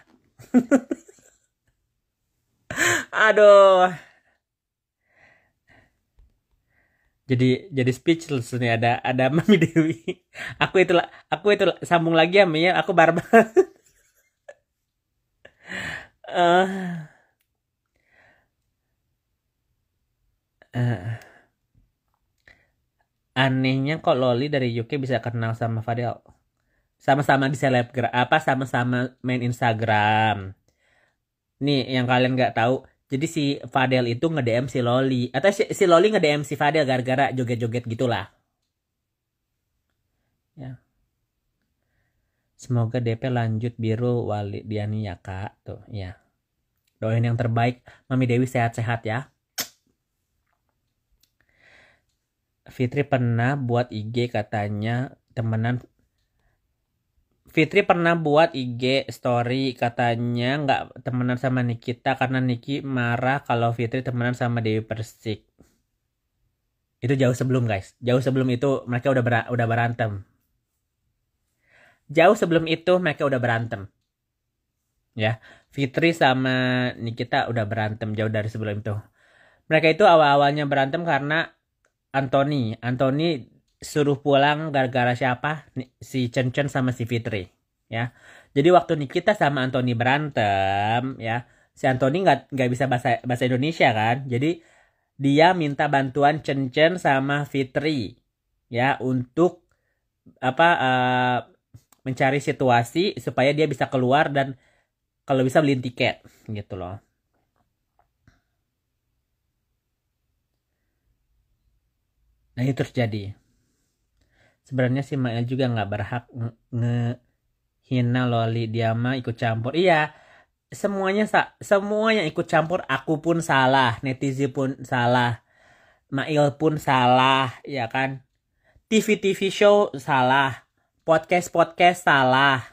Aduh. Jadi speechless nih ada Mami Dewi. Aku itu sambung lagi ya Mia, aku barbar. Eh, eh, Anehnya kok Loli dari UK bisa kenal sama Fadel. Sama-sama di selebgram apa sama-sama main Instagram. Nih yang kalian nggak tahu. Jadi si Fadel itu nge-DM si Loli atau si Loli nge-DM si Fadel gara-gara joget-joget gitulah. Ya. Semoga DP lanjut biru Wali Diani ya Kak. Tuh, ya. Doain yang terbaik. Mami Dewi sehat-sehat ya. Fitri pernah buat IG katanya temenan. Fitri pernah buat IG story katanya nggak temenan sama Nikita karena Niki marah kalau Fitri temenan sama Dewi Persik. Itu jauh sebelum guys. Jauh sebelum itu mereka udah berantem. Jauh sebelum itu mereka udah berantem. Ya, Fitri sama Nikita udah berantem jauh dari sebelum itu. Mereka itu awal-awalnya berantem karena Anthony suruh pulang gara-gara siapa? Si Chen sama si Fitri. Ya, jadi waktu Nikita sama Anthony berantem, ya, si Anthony nggak bisa bahasa bahasa Indonesia kan, jadi dia minta bantuan Chen sama Fitri, ya, untuk apa mencari situasi supaya dia bisa keluar dan kalau bisa beliin tiket, gitu loh. Nah itu terjadi. Sebenarnya si Mael juga nggak berhak ngehina Loli, dia mah ikut campur. Iya, semua yang ikut campur, aku pun salah, netizen pun salah, Mail pun salah, ya kan? TV show salah, podcast salah.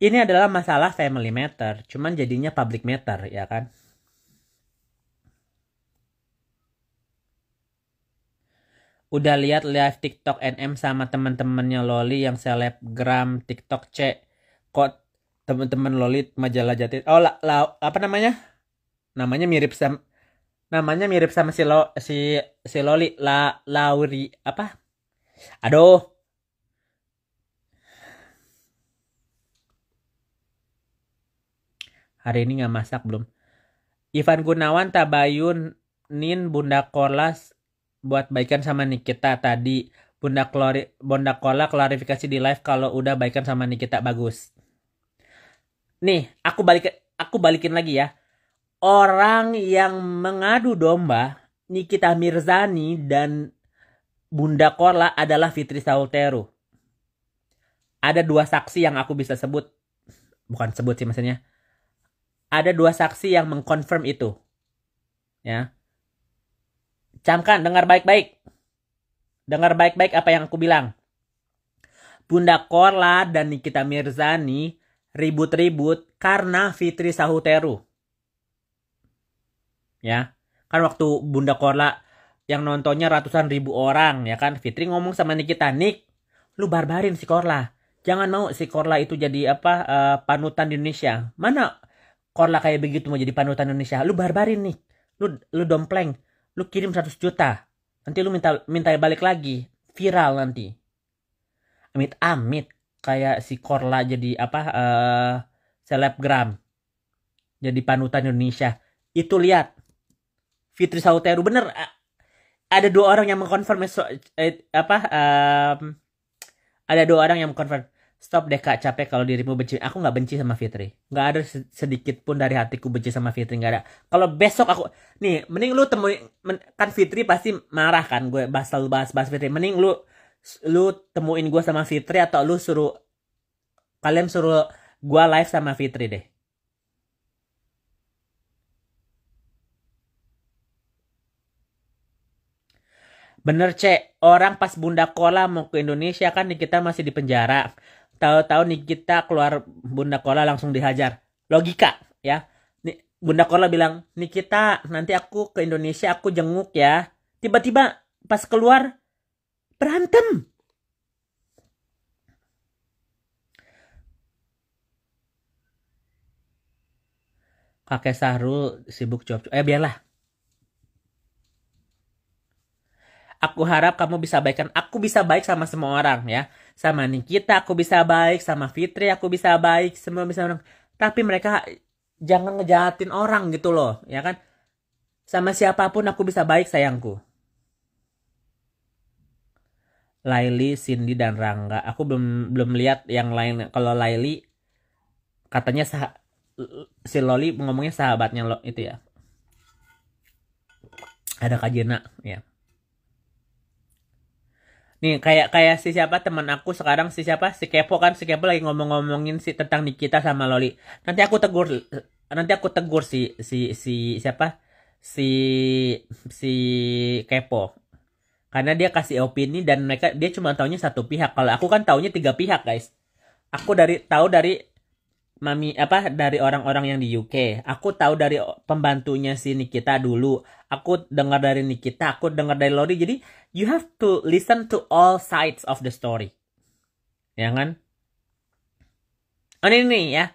Ini adalah masalah family matter, cuman jadinya public matter, ya kan? Udah lihat live TikTok NM sama teman-temannya Loli yang selebgram TikTok C. Kok teman-teman Loli majalah Jati. Oh, apa namanya? Namanya mirip sama si Loli Lauri apa? Aduh. Hari ini nggak masak belum. Ivan Gunawan Tabayun Nin Bunda Korlas buat baikan sama Nikita tadi. Bunda Kola klarifikasi di live kalau udah baikan sama Nikita bagus. Nih, aku balikin lagi ya. Orang yang mengadu domba Nikita Mirzani dan Bunda Korla adalah Fitri Sauteru. Ada dua saksi yang aku bisa sebut. Bukan sebut sih maksudnya. Ada dua saksi yang mengkonfirm itu. Ya. Camkan, dengar baik-baik. Dengar baik-baik apa yang aku bilang. Bunda Korla dan Nikita Mirzani ribut-ribut karena Fitri Sauteru. Ya. Kan waktu Bunda Korla yang nontonnya ratusan ribu orang, ya kan? Fitri ngomong sama Nikita, Nik, lu barbarin si Korla. Jangan mau si Korla itu jadi apa panutan di Indonesia. Mana Korla kayak begitu mau jadi panutan Indonesia? Lu barbarin nih. Lu dompleng. Lu kirim 100 juta. Nanti lu minta balik lagi. Viral nanti. Amit-amit kayak si Korla jadi apa selebgram. Jadi panutan Indonesia. Itu lihat. Fitri Sauteru bener ada dua orang yang mengkonfirm ada dua orang yang mengkonfirm. Stop deh Kak, capek kalau dirimu benci. Aku nggak benci sama Fitri. Nggak ada sedikit pun dari hatiku benci sama Fitri. Nggak ada. Kalau besok aku... Nih, mending lu temuin... Kan Fitri pasti marah kan. Gue bahas Fitri. Mending lu temuin gue sama Fitri atau lu suruh... Kalian suruh gue live sama Fitri deh. Bener cek, orang pas Bunda Kola mau ke Indonesia kan kita masih di penjara. Tahu-tahu nih kita keluar Bunda Kola langsung dihajar. Logika ya. Nih, Bunda Kola bilang, Nikita nanti aku ke Indonesia aku jenguk ya. Tiba-tiba pas keluar berantem. Kakek Sahrul sibuk job. Biarlah. Aku harap kamu bisa baikkan. Aku bisa baik sama semua orang ya. Sama Nikita aku bisa baik. Sama Fitri aku bisa baik. Semua bisa orang. Tapi mereka jangan ngejahatin orang gitu loh. Ya kan. Sama siapapun aku bisa baik sayangku. Laili, Cindy, dan Rangga. Aku belum lihat yang lain. Kalau Laili katanya si Loli ngomongnya sahabatnya lo itu ya. Ada Kak Jena ya. Nih kayak si siapa teman aku sekarang si siapa si Kepo kan si Kepo lagi ngomongin si tentang Nikita sama Loli. Nanti aku tegur si siapa si si Kepo. Karena dia kasih opini dan dia cuma taunya satu pihak. Kalau aku kan taunya tiga pihak guys. Aku tahu dari dari orang-orang yang di UK. Aku tahu dari pembantunya si Nikita dulu. Aku dengar dari Nikita, aku dengar dari Lori. Jadi you have to listen to all sides of the story. Ya kan? Oh ini ya.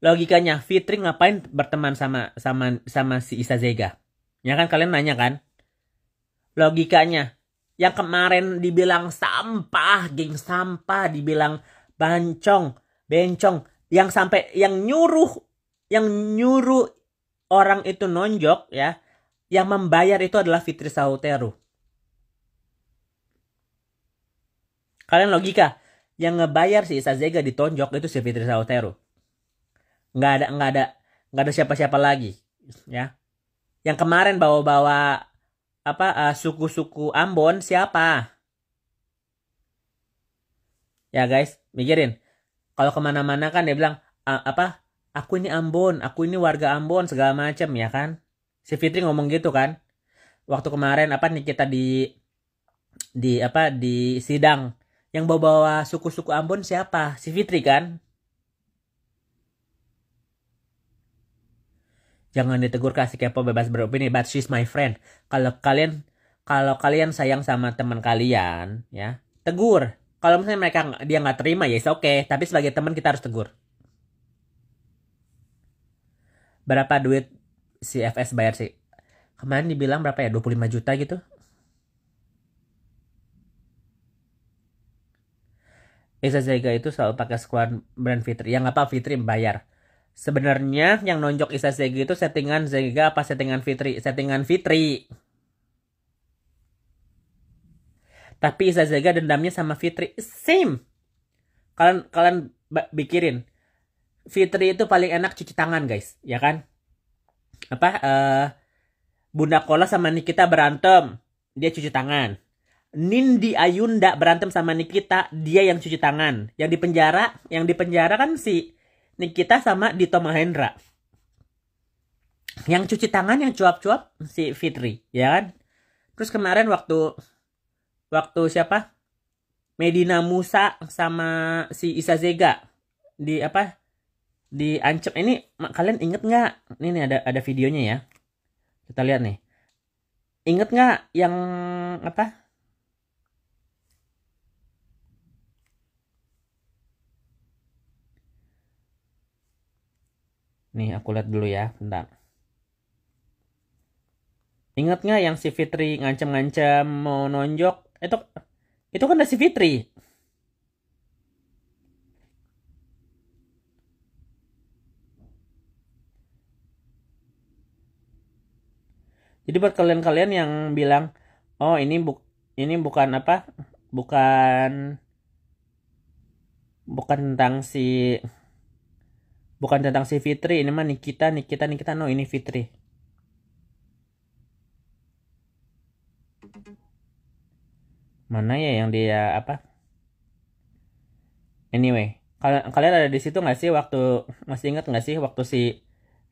Logikanya Fitri ngapain berteman sama si Isa Zega? Ya kan kalian nanya kan? Logikanya yang kemarin dibilang sampah, geng sampah, dibilang bencong, yang sampai yang nyuruh orang itu nonjok ya, yang membayar itu adalah Fitri Sauteru. Kalian logika, yang ngebayar si Isa Zega ditonjok itu si Fitri Sauteru. Nggak ada siapa-siapa lagi, ya. Yang kemarin bawa suku-suku Ambon siapa? Ya guys, mikirin. Kalau kemana-mana kan dia bilang aku ini Ambon, aku ini warga Ambon segala macam ya kan. Si Fitri ngomong gitu kan. Waktu kemarin nih kita di sidang yang bawa suku-suku Ambon siapa? Si Fitri kan. Jangan ditegur, kasih Kepo bebas beropini, but she's my friend. Kalau kalian sayang sama teman kalian ya, tegur. Kalau misalnya dia nggak terima ya oke. Tapi sebagai teman kita harus tegur. Berapa duit si FS bayar sih? Kemarin dibilang berapa ya? 25 juta gitu. Isa Zega itu selalu pakai squad brand Fitri. Yang apa Fitri bayar. Sebenarnya yang nonjok Isa Zega itu settingan Zega apa settingan Fitri? Settingan Fitri. Tapi Isa Zega dendamnya sama Fitri. Same. Kalian pikirin. Fitri itu paling enak cuci tangan guys. Ya kan? Bunda Kola sama Nikita berantem. Dia cuci tangan. Nindi Ayunda berantem sama Nikita. Dia yang cuci tangan. Yang di penjara kan si Nikita sama Dito Mahendra. Yang cuci tangan yang cuap-cuap si Fitri. Ya kan? Terus kemarin waktu siapa? Medina Musa sama si Isa Zega diancam. Ini kalian inget nggak? Ini ada videonya ya. Kita lihat nih. Inget nggak yang Nih aku lihat dulu ya, bentar. Ingat nggak yang si Fitri ngancam-ngancam mau nonjok? Itu kan ada si Fitri. Jadi buat kalian-kalian yang bilang, oh ini bukan bukan tentang si Fitri, ini mah Nikita, no ini Fitri. Mana ya yang dia Anyway, kalian ada di situ nggak sih masih ingat nggak sih waktu si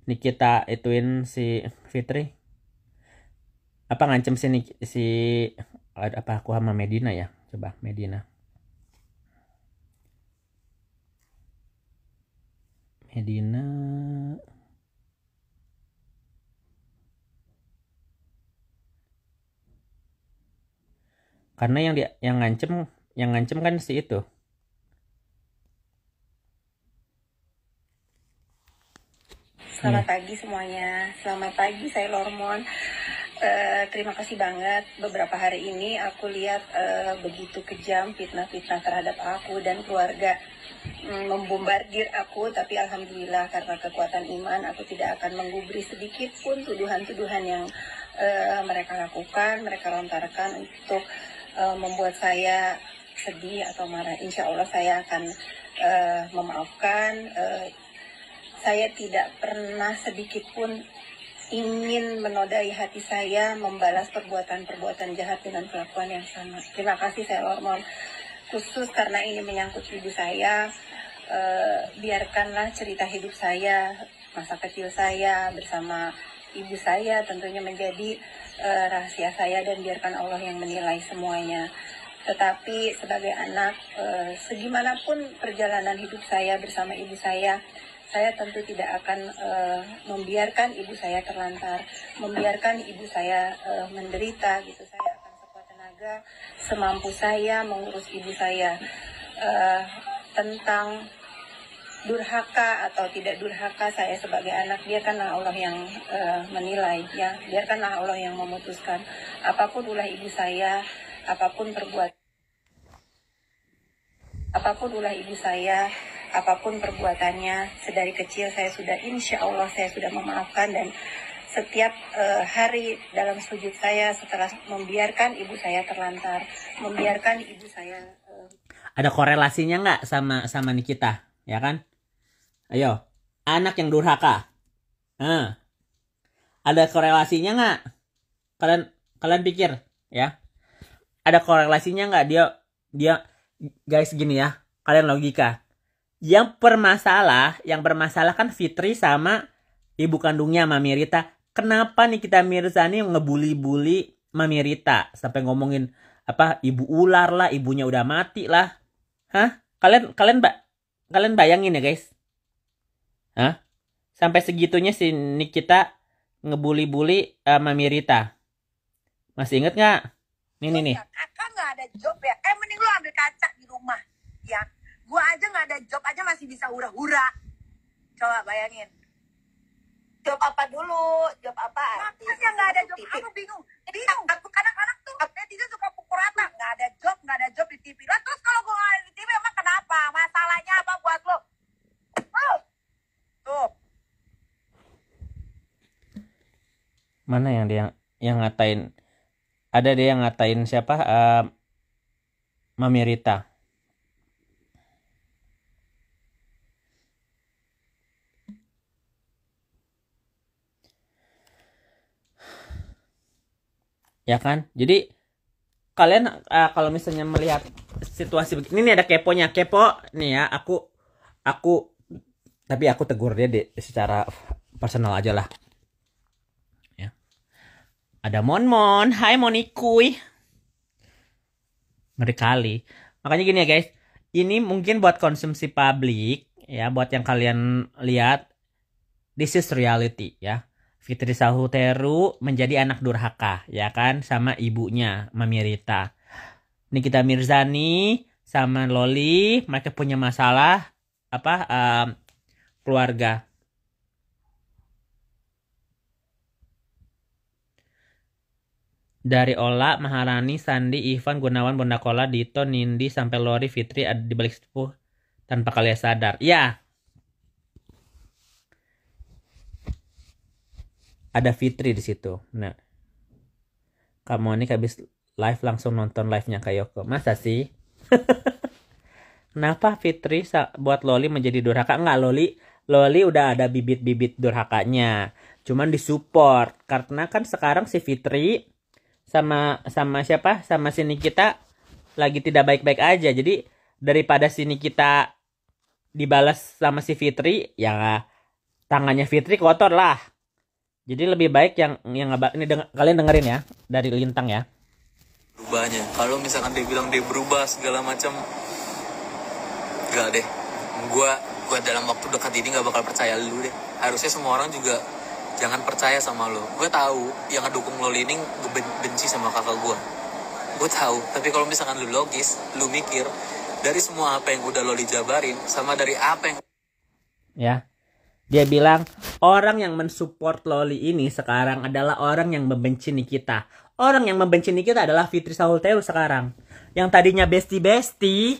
Nikita ituin si Fitri? Ngancem aku sama Medina ya? Coba Medina. Karena yang ngancem kan si itu. Selamat pagi semuanya. Selamat pagi, saya Lormon. Terima kasih banget. Beberapa hari ini aku lihat begitu kejam fitnah-fitnah terhadap aku dan keluarga membombardir aku. Tapi alhamdulillah karena kekuatan iman aku tidak akan menggubris sedikit pun tuduhan-tuduhan yang mereka lakukan, mereka lontarkan untuk membuat saya sedih atau marah. Insya Allah saya akan memaafkan. Saya tidak pernah sedikit pun ingin menodai hati saya membalas perbuatan-perbuatan jahat dengan kelakuan yang sama. Terima kasih saya Lormon. Khusus karena ini menyangkut ibu saya, biarkanlah cerita hidup saya, masa kecil saya bersama ibu saya tentunya menjadi rahasia saya dan biarkan Allah yang menilai semuanya. Tetapi sebagai anak, segimanapun perjalanan hidup saya bersama ibu saya tentu tidak akan membiarkan ibu saya terlantar, membiarkan ibu saya menderita gitu. Saya akan sekuat tenaga, semampu saya mengurus ibu saya. Tentang durhaka atau tidak durhaka saya sebagai anak, biarkanlah Allah yang menilai, ya. Biarkanlah Allah yang memutuskan. Apapun ulah ibu saya, apapun ulah ibu saya, apapun perbuatannya, sedari kecil saya sudah, insya Allah saya sudah memaafkan. Dan setiap hari dalam sujud saya setelah membiarkan ibu saya terlantar, membiarkan ibu saya ada korelasinya nggak sama Nikita, ya kan? Ayo, anak yang durhaka, ada korelasinya nggak? Kalian pikir, ya? Ada korelasinya nggak? Dia guys gini ya, kalian logika. Yang bermasalah kan Fitri sama ibu kandungnya Mami Rita. Kenapa Nikita Mirzani ngebully-bully Mami Rita sampai ngomongin apa ibu ular lah, ibunya udah mati lah. Hah? Kalian bayangin ya, guys. Hah? Sampai segitunya si Nikita ngebully-bully Mami Rita. Masih inget nggak? Nih. Kakak nggak ada job ya? Mending lu ambil kaca di rumah, ya. Gua aja nggak ada job aja masih bisa hura-hura. Coba bayangin. Job apa dulu? Job apa? Makanya nggak ada job. Aku bingung. Anak-anak tuh netizen suka pukul rata. Nggak ada job di TV. Lah terus kalau gua nggak ada di TV emang kenapa? Masalahnya apa buat lo? Tuh. Mana yang ngatain? Ada dia yang ngatain siapa? Mami Rita. Ya kan? Jadi kalian kalau misalnya melihat situasi begini, nih ada keponya. Kepo nih ya, tapi aku tegur dia secara personal aja lah. Ya. Ada Mon, hai Monikuy. Ngeri kali. Makanya gini ya guys, ini mungkin buat konsumsi publik ya, buat yang kalian lihat, this is reality ya. Fitri Sahuteru menjadi anak durhaka, ya kan, sama ibunya Mami Rita. Nikita Mirzani sama Loli, mereka punya masalah keluarga. Dari Ola, Maharani, Sandi, Ivan, Gunawan, Bondakola, Dito, Nindi sampai Lori, Fitri ada di balik sepuh tanpa kalian sadar. Ya. Ada Fitri di situ. Nah, kamu ini habis live langsung nonton live-nya Kayoko. Masa sih? Kenapa Fitri buat Loli menjadi durhaka? Enggak, Loli udah ada bibit-bibit durhakanya. Cuman disupport karena kan sekarang si Fitri sama siapa? Sama si Nikita lagi tidak baik-baik aja. Jadi daripada si Nikita dibalas sama si Fitri, ya tangannya Fitri kotor lah. Jadi lebih baik yang ini kalian dengerin ya dari Lintang ya. Berubahnya. Kalau misalkan dia bilang dia berubah segala macam, enggak deh. Gua dalam waktu dekat ini nggak bakal percaya lu deh. Harusnya semua orang juga jangan percaya sama lu. Gue tahu yang ngedukung lo ini benci sama kakak gue. Gue tahu. Tapi kalau misalkan lu logis, lu mikir dari semua apa yang udah lo dijabarin sama dari apa yang ya. Dia bilang orang yang mensupport Loli ini sekarang adalah orang yang membenci Nikita. Orang yang membenci Nikita adalah Fitri Sahulteru sekarang. Yang tadinya besti-besti,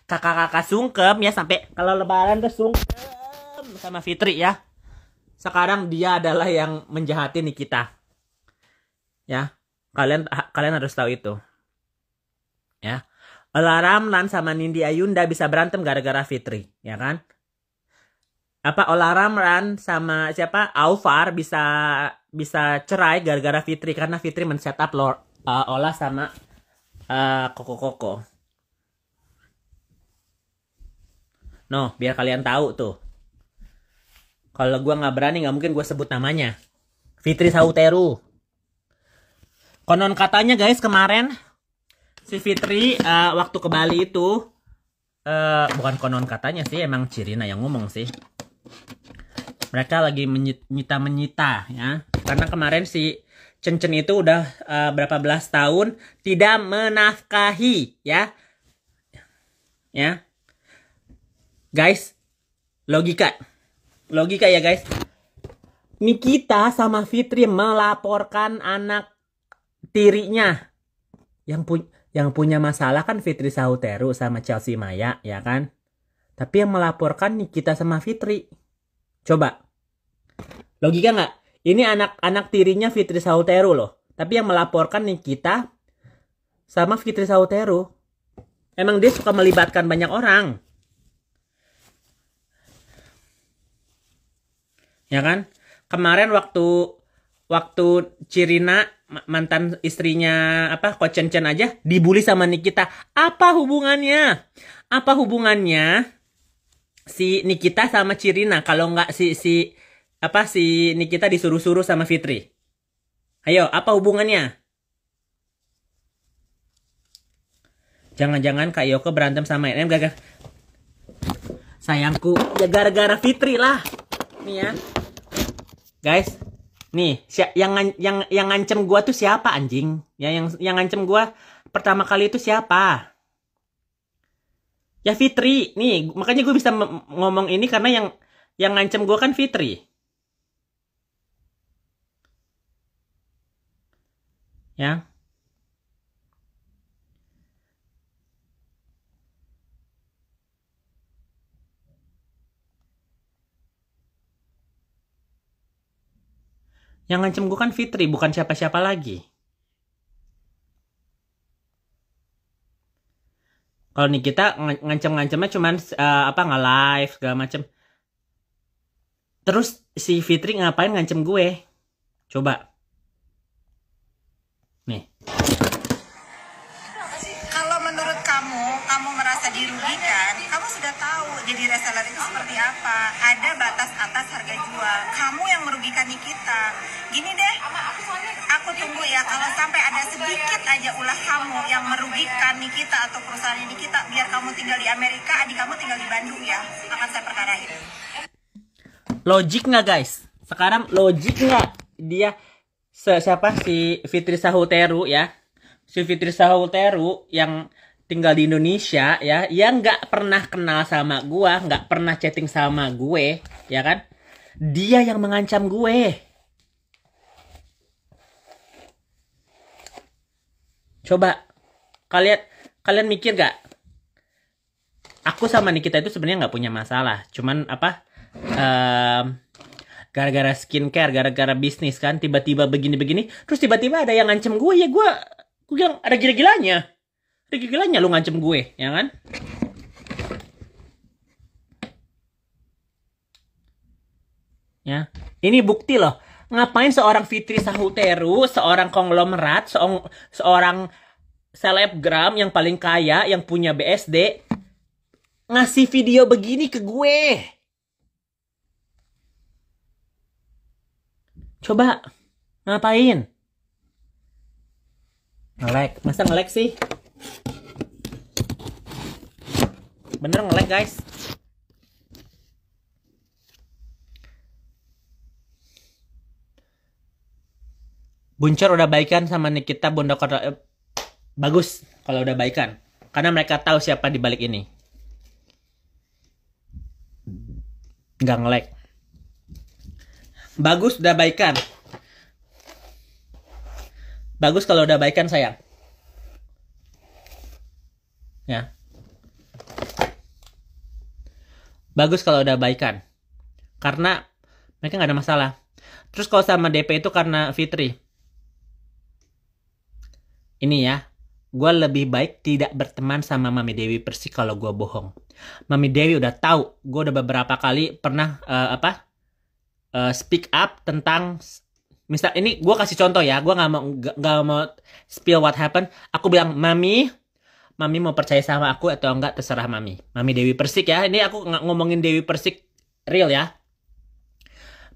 kakak-kakak sungkem ya, sampai kalau lebaran tuh sungkem sama Fitri ya. Sekarang dia adalah yang menjahati Nikita. Ya, kalian harus tahu itu. Ya. Ola Ramlan sama Nindi Ayunda bisa berantem gara-gara Fitri, ya kan? Ola Ramlan sama siapa? Aufar bisa cerai gara-gara Fitri karena Fitri men-setup Ola sama Koko. No, biar kalian tahu tuh. Kalau gue nggak berani, nggak mungkin gue sebut namanya. Fitri Sahulteru. Konon katanya guys, kemarin si Fitri waktu ke Bali itu, bukan konon katanya sih, emang Cirina yang ngomong sih. Mereka lagi menyita ya. Karena kemarin si Cencen itu udah berapa belas tahun tidak menafkahi ya. Ya. Guys, logika ya guys. Nikita sama Fitri melaporkan anak tirinya. Yang punya masalah kan Fitri Sahulteru sama Chelsea Maya, ya kan? Tapi yang melaporkan Nikita sama Fitri. Coba. Logika nggak? Ini anak tirinya Fitri Sahulteru loh. Tapi yang melaporkan Nikita sama Fitri Sahulteru. Emang dia suka melibatkan banyak orang. Ya kan? Kemarin waktu Cirina mantan istrinya Ko Cencen aja dibully sama Nikita. Apa hubungannya si Nikita sama Cirina kalau nggak si Nikita disuruh-suruh sama Fitri? Ayo, apa hubungannya? Jangan-jangan Kak Yoko berantem sama NM gara-gara sayangku, ya gara-gara Fitri lah. Nih ya. Guys, nih, yang ngancem gua tuh siapa anjing? Ya yang ngancem gua pertama kali itu siapa? Ya Fitri. Nih, makanya gue bisa ngomong ini karena yang ngancem gua kan Fitri. Ya. Yang ngancem gue kan Fitri, bukan siapa-siapa lagi. Kalau nih kita ngancem-ngancemnya cuman nge-live segala macem. Terus si Fitri ngapain ngancem gue? Coba. Nih. Kalau menurut kamu merasa dirugikan, kamu sudah tahu jadi reseller itu seperti apa. Ada batas atas harga jual. Kamu yang merugikan Nikita. Gini deh, aku tunggu ya kalau sampai ada sedikit aja ulah kamu yang merugikan Nikita atau perusahaan Nikita, biar kamu tinggal di Amerika, adik kamu tinggal di Bandung ya. Akan saya perkarain. Logik nggak guys? Sekarang logik nggak? Dia siapa si Fitri Sahulteru ya? Si Fitri Sahulteru yang tinggal di Indonesia ya, yang nggak pernah kenal sama gua, nggak pernah chatting sama gue, ya kan? Dia yang mengancam gue. Coba kalian mikir gak? Aku sama Nikita itu sebenarnya nggak punya masalah, cuman gara-gara skincare, gara-gara bisnis kan, tiba-tiba begini-begini, terus tiba-tiba ada yang ngancem gue, ya gue bilang ada gila-gilanya lu ngancem gue, ya kan? Ya, ini bukti loh. Ngapain seorang Fitri Sahulteru, seorang konglomerat, seorang selebgram yang paling kaya, yang punya BSD, ngasih video begini ke gue? Coba, ngapain? Nge-lag, masa nge-lag sih? Bener nge-lag guys. Buncor udah baikan sama Nikita Bondokoro. Bagus kalau udah baikan, karena mereka tahu siapa di balik ini. Nggak nge-lag. Bagus udah baikan. Bagus kalau udah baikan sayang. Ya. Bagus kalau udah baikan. Karena mereka nggak ada masalah. Terus kalau sama DP itu karena Fitri. Ini ya. Gue lebih baik tidak berteman sama Mami Dewi Persik kalau gue bohong. Mami Dewi udah tahu. Gue udah beberapa kali pernah speak up tentang, misal ini gue kasih contoh ya, gue nggak mau spill what happened. Aku bilang, Mami mau percaya sama aku atau enggak terserah Mami Dewi Persik ya. Ini aku ngomongin Dewi Persik real ya.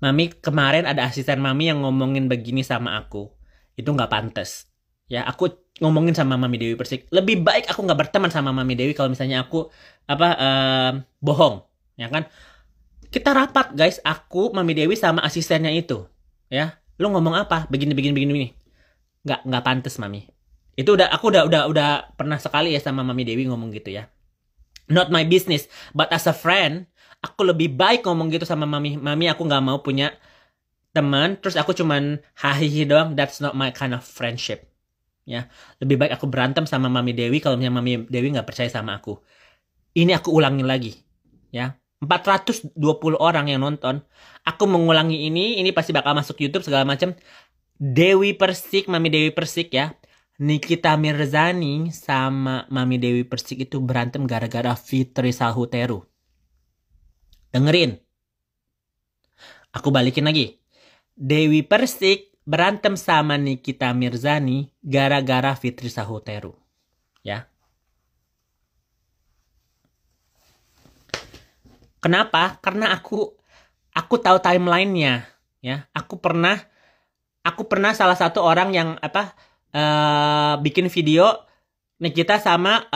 Mami, kemarin ada asisten Mami yang ngomongin begini sama aku, itu nggak pantas ya. Aku ngomongin sama Mami Dewi Persik, lebih baik aku nggak berteman sama Mami Dewi kalau misalnya aku bohong, ya kan. Kita rapat guys, aku, Mami Dewi sama asistennya itu, ya. Lu ngomong apa? Begini. Nggak pantas, Mami. Itu aku udah pernah sekali ya sama Mami Dewi ngomong gitu ya. Not my business, but as a friend, aku lebih baik ngomong gitu sama Mami. Mami, aku nggak mau punya teman, terus aku cuman hahihi doang. That's not my kind of friendship. Ya, lebih baik aku berantem sama Mami Dewi kalau misalnya Mami Dewi nggak percaya sama aku. Ini aku ulangin lagi, ya. 420 orang yang nonton. Aku mengulangi ini pasti bakal masuk YouTube segala macam. Dewi Persik, Mami Dewi Persik ya. Nikita Mirzani sama Mami Dewi Persik itu berantem gara-gara Fitri Sahuteru. Dengerin. Aku balikin lagi. Dewi Persik berantem sama Nikita Mirzani gara-gara Fitri Sahuteru. Ya. Kenapa? Karena aku tahu timelinenya, ya. Aku pernah salah satu orang yang bikin video Nikita sama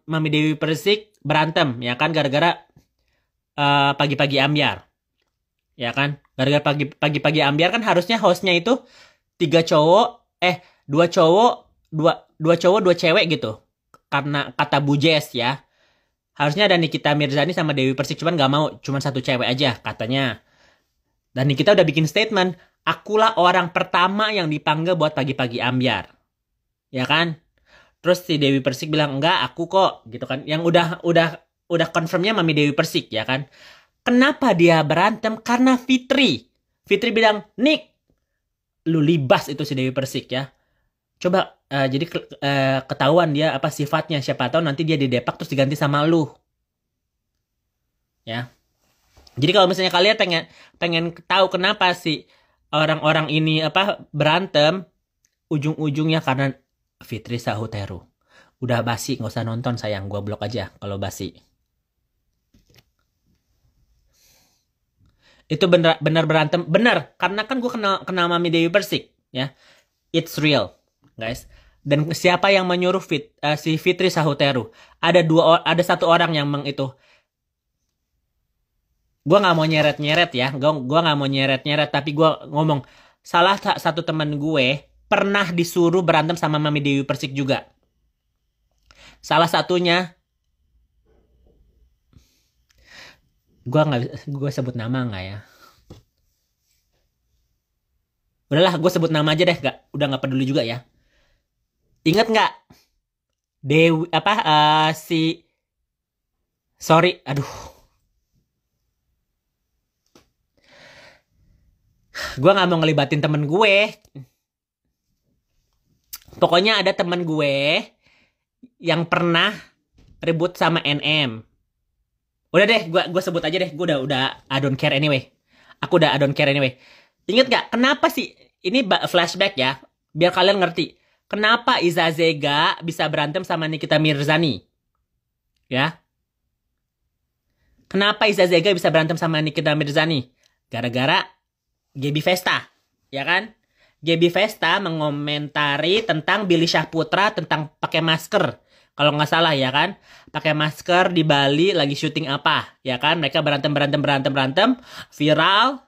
Mami Dewi Persik berantem, ya kan, gara-gara pagi-pagi ambyar, ya kan, gara-gara pagi-pagi ambyar kan harusnya hostnya itu 2 cowok 2 cewek gitu, karena kata Bu Jess ya. Harusnya ada Nikita Mirzani sama Dewi Persik, cuman gak mau, cuman 1 cewek aja katanya. Dan Nikita udah bikin statement, akulah orang pertama yang dipanggil buat pagi-pagi ambyar, ya kan. Terus si Dewi Persik bilang, enggak, aku kok, gitu kan. Yang udah confirmnya Mami Dewi Persik, ya kan. Kenapa dia berantem? Karena Fitri bilang, Nik, lu libas itu si Dewi Persik ya. Coba jadi ketahuan dia apa sifatnya, siapa tahu nanti dia didepak terus diganti sama lu. Ya. Jadi kalau misalnya kalian pengen tahu kenapa sih orang-orang ini berantem, ujung-ujungnya karena Fitri Sahuteru. Udah basi, nggak usah nonton sayang, gua blok aja kalau basi. Itu bener berantem, bener, karena kan gua kenal Mami Dewi Persik ya. It's real, guys. Dan siapa yang menyuruh si Fitri Sahuteru? Ada 1 orang yang itu. Gue nggak mau nyeret ya, gue nggak mau nyeret, tapi gue ngomong salah satu teman gue pernah disuruh berantem sama Mami Dewi Persik juga. Salah satunya, gue sebut nama nggak ya? Udahlah, gue sebut nama aja deh, udah nggak peduli juga ya. Ingat nggak? Dewi sorry, aduh. Gue gak mau ngelibatin temen gue. Pokoknya ada temen gue yang pernah ribut sama NM. Udah deh, gue sebut aja deh. Gue udah I don't care anyway. Aku udah I don't care anyway. Ingat gak? Kenapa sih? Ini flashback ya. Biar kalian ngerti. Kenapa Iza Zega bisa berantem sama Nikita Mirzani? Ya. Kenapa Iza Zega bisa berantem sama Nikita Mirzani? Gara-gara Gaby Vesta, ya kan? Gaby Vesta mengomentari tentang Billy Syahputra tentang pakai masker. Kalau nggak salah ya kan? Pakai masker di Bali lagi syuting apa, ya kan? Mereka berantem, viral,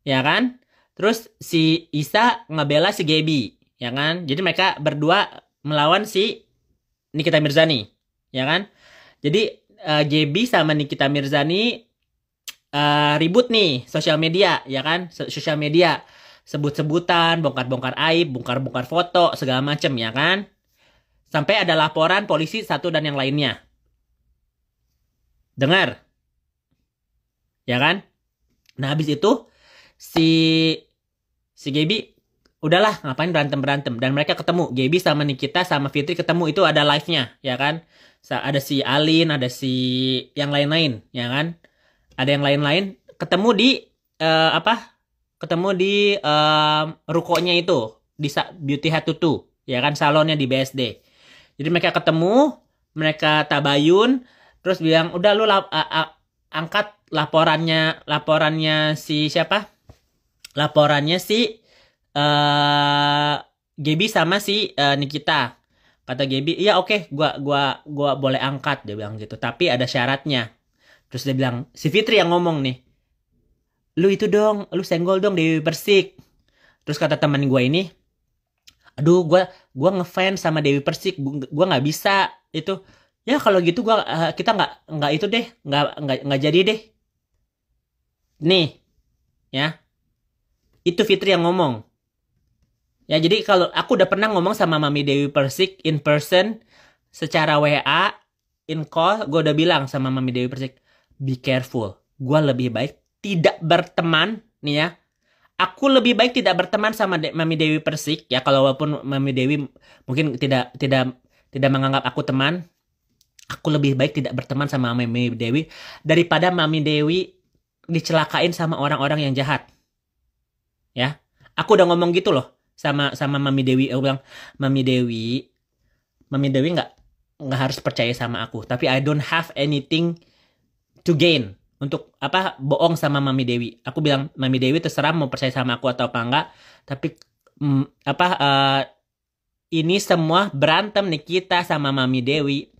ya kan? Terus si Isa ngebela si Gaby, ya kan? Jadi mereka berdua melawan si Nikita Mirzani, ya kan? Jadi Gaby sama Nikita Mirzani ribut nih sosial media, ya kan? Sosial media sebut-sebutan, bongkar-bongkar aib, bongkar-bongkar foto, segala macem, ya kan? Sampai ada laporan polisi satu dan yang lainnya. Dengar, ya kan? Nah habis itu si Gaby udahlah ngapain berantem dan mereka ketemu, Gaby sama Nikita sama Fitri ketemu, itu ada live-nya, ya kan? Ada si Alin, ada si yang lain-lain, ya kan? Ada yang lain-lain ketemu di ketemu di rukonya itu di Beauty Hat Tutu, ya kan, salonnya di BSD. Jadi mereka ketemu, mereka tabayun, terus bilang udah lu angkat laporannya si siapa? Laporannya si Gaby sama si Nikita. Kata Gaby, iya oke, gua boleh angkat, dia bilang gitu. Tapi ada syaratnya. Terus dia bilang, si Fitri yang ngomong nih, lu senggol dong Dewi Persik. Terus kata teman gue ini, aduh gua ngefans sama Dewi Persik, gua nggak bisa itu. Ya kalau gitu kita nggak itu deh, nggak jadi deh. Nih, ya, itu Fitri yang ngomong. Ya jadi kalau aku udah pernah ngomong sama Mami Dewi Persik in person, secara WA, in call, gue udah bilang sama Mami Dewi Persik, be careful. Gue lebih baik tidak berteman, nih ya. Aku lebih baik tidak berteman sama Mami Dewi Persik, ya, kalau walaupun Mami Dewi mungkin tidak menganggap aku teman. Aku lebih baik tidak berteman sama Mami Dewi daripada Mami Dewi dicelakain sama orang-orang yang jahat. Ya, aku udah ngomong gitu loh sama Mami Dewi. Aku bilang, Mami Dewi nggak harus percaya sama aku, tapi I don't have anything to gain untuk bohong sama Mami Dewi. Aku bilang, Mami Dewi terserah mau percaya sama aku atau apa enggak, tapi ini semua berantem Nikita sama Mami Dewi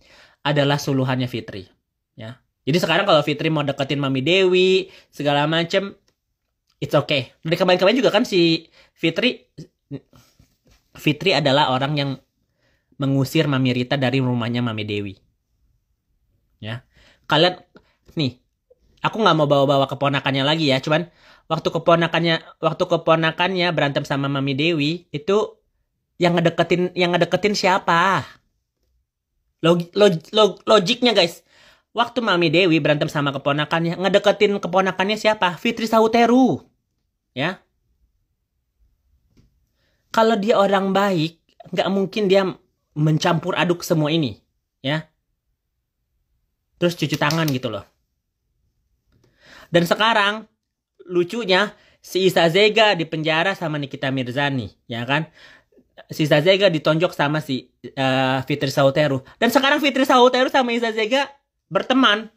adalah suluhannya Fitri, ya. Jadi sekarang kalau Fitri mau deketin Mami Dewi segala macem, it's okay. Dari kemarin-kemarin juga kan si Fitri adalah orang yang mengusir Mami Rita dari rumahnya Mami Dewi, ya. Kalian nih, aku nggak mau bawa-bawa keponakannya lagi ya, cuman waktu keponakannya berantem sama Mami Dewi itu yang ngedeketin siapa? Logiknya guys, waktu Mami Dewi berantem sama keponakannya, ngedeketin keponakannya siapa? Fitri Sauteru, ya. Kalau dia orang baik, nggak mungkin dia mencampur aduk semua ini, ya. Terus cuci tangan gitu loh. Dan sekarang lucunya si Isa Zega dipenjara sama Nikita Mirzani, ya kan? Si Isa Zega ditonjok sama si Fitri Sauteru. Dan sekarang Fitri Sauteru sama Isa Zega berteman,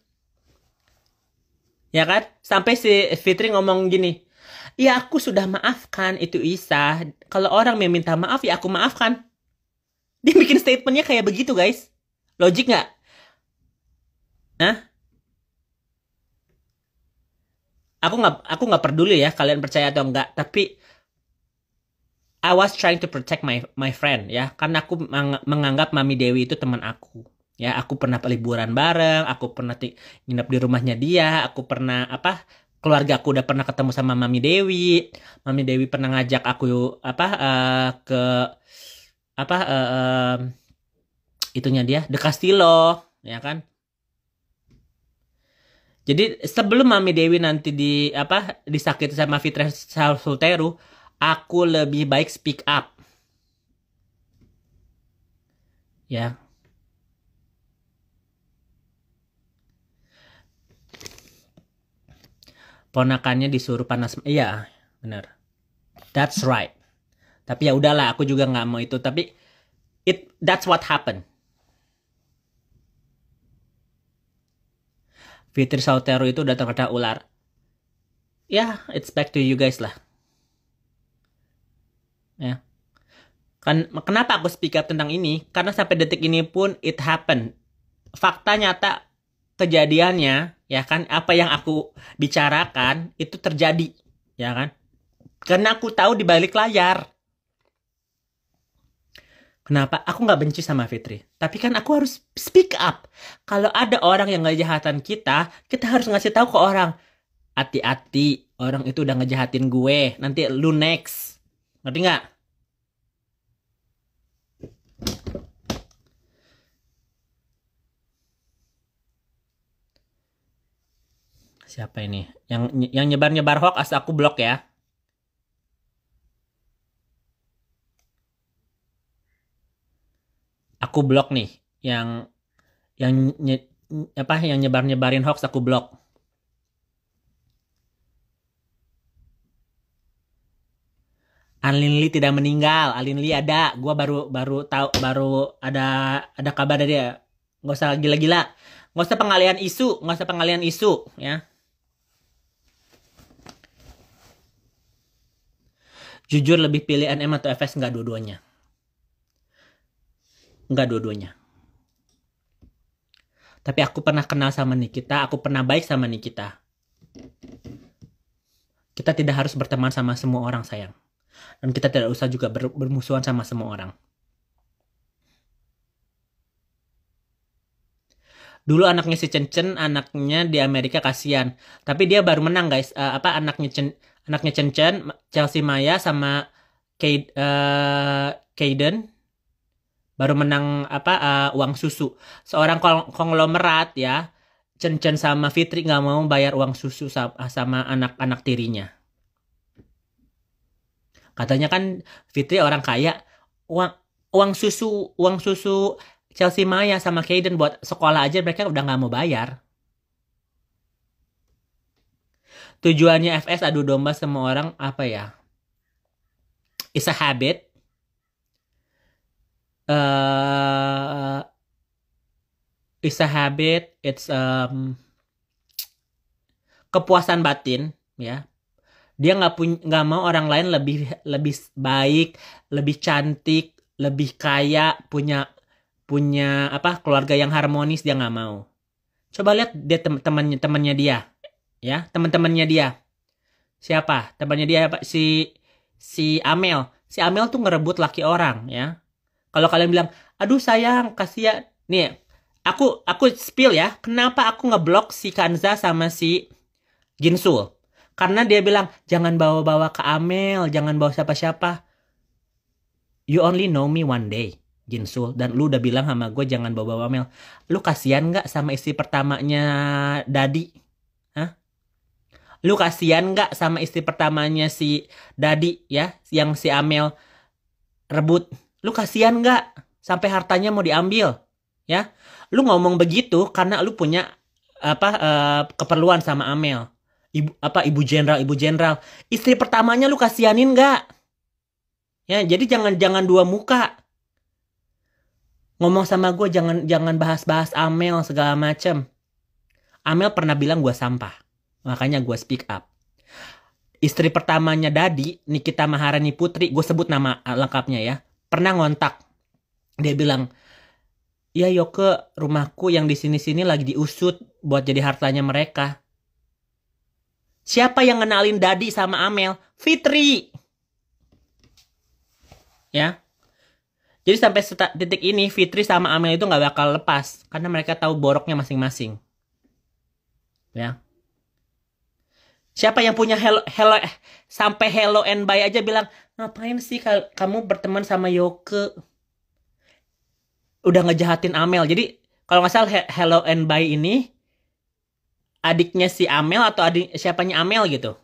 ya kan? Sampai si Fitri ngomong gini, ya aku sudah maafkan itu Isa. Kalau orang meminta maaf ya aku maafkan. Dia bikin statementnya kayak begitu guys. Logik nggak? Hah? Aku nggak peduli ya kalian percaya atau enggak, tapi I was trying to protect my friend, ya, karena aku menganggap Mami Dewi itu teman aku, ya. Aku pernah liburan bareng, aku pernah nginep di rumahnya dia, aku pernah keluarga aku udah pernah ketemu sama Mami Dewi. Mami Dewi pernah ngajak aku ke itunya dia, The Castillo, ya kan. Jadi sebelum Mami Dewi nanti disakiti sama Fitri Sauteru, aku lebih baik speak up, ya. Ponakannya disuruh panas, iya benar, that's right. Tapi ya udahlah, aku juga nggak mau itu. Tapi that's what happened. Fitri Sauteru itu udah terkena ular. Ya, it's back to you guys lah. Ya. Kan kenapa aku speak up tentang ini? Karena sampai detik ini pun it happened. Fakta nyata kejadiannya, ya kan, apa yang aku bicarakan itu terjadi, ya kan? Karena aku tahu di balik layar. Kenapa? Aku nggak benci sama Fitri. Tapi kan aku harus speak up. Kalau ada orang yang ngejahatan kita harus ngasih tahu ke orang. Hati-hati, orang itu udah ngejahatin gue. Nanti lu next. Ngerti nggak? Siapa ini? Yang nyebar-nyebar hoax aku blok ya. Aku blok nih. Yang yang nyebar-nyebarin hoax aku blok. Alinli tidak meninggal. Alinli ada. Gua baru tahu, baru ada kabar dari dia. Nggak usah gila-gila. Nggak usah pengalian isu. Nggak usah pengalian isu ya. Jujur lebih pilih NM atau FS? Nggak dua-duanya. Nggak dua-duanya. Tapi aku pernah kenal sama Nikita. Aku pernah baik sama Nikita. Kita tidak harus berteman sama semua orang, sayang. Dan kita tidak usah juga bermusuhan sama semua orang. Dulu anaknya si Chen, anaknya di Amerika kasihan. Tapi dia baru menang, guys. Anaknya Chen, Chelsea Maya sama Kaden baru menang uang susu. Seorang konglomerat ya. Chen sama Fitri nggak mau bayar uang susu sama anak-anak tirinya. Katanya kan Fitri orang kaya, uang susu Chelsea Maya sama Kaden buat sekolah aja mereka udah nggak mau bayar. Tujuannya FS adu domba semua orang apa ya? It's a habit. It's a habit. It's kepuasan batin ya. Dia nggak mau orang lain lebih baik, lebih cantik, lebih kaya, punya keluarga yang harmonis. Dia nggak mau. Coba lihat dia temannya dia, ya teman-temannya dia. Siapa temannya dia? Si Amel. Si Amel tuh ngerebut laki orang ya. Kalau kalian bilang, aduh sayang kasihan, nih aku spill ya. Kenapa aku ngeblok si Kanza sama si Ginsul? Karena dia bilang, jangan bawa-bawa ke Amel, jangan bawa siapa-siapa. You only know me one day, Ginsul. Dan lu udah bilang sama gue jangan bawa-bawa Amel. Lu kasihan gak sama istri pertamanya Dadi? Hah? Lu kasihan gak sama istri pertamanya si Dadi ya? Yang si Amel rebut. Lu kasihan gak? Sampai hartanya mau diambil. Ya? Lu ngomong begitu karena lu punya keperluan sama Amel. Ibu jenderal. Istri pertamanya lu kasihanin nggak? Ya, jadi jangan dua muka. Ngomong sama gue jangan bahas Amel segala macem. Amel pernah bilang gue sampah. Makanya gue speak up. Istri pertamanya Dadi, Nikita Maharani Putri, gue sebut nama lengkapnya ya. Pernah ngontak. Dia bilang, "Ya Yoke, rumahku yang di sini-sini lagi diusut buat jadi hartanya mereka." Siapa yang ngenalin Dadi sama Amel? Fitri. Ya. Jadi sampai titik ini Fitri sama Amel itu nggak bakal lepas karena mereka tahu boroknya masing-masing. Ya. Siapa yang punya sampai hello and bye aja bilang, ngapain sih kamu berteman sama Yoke? Udah ngejahatin Amel. Jadi kalau nggak salah hello and bye ini adiknya si Amel atau siapanya Amel gitu.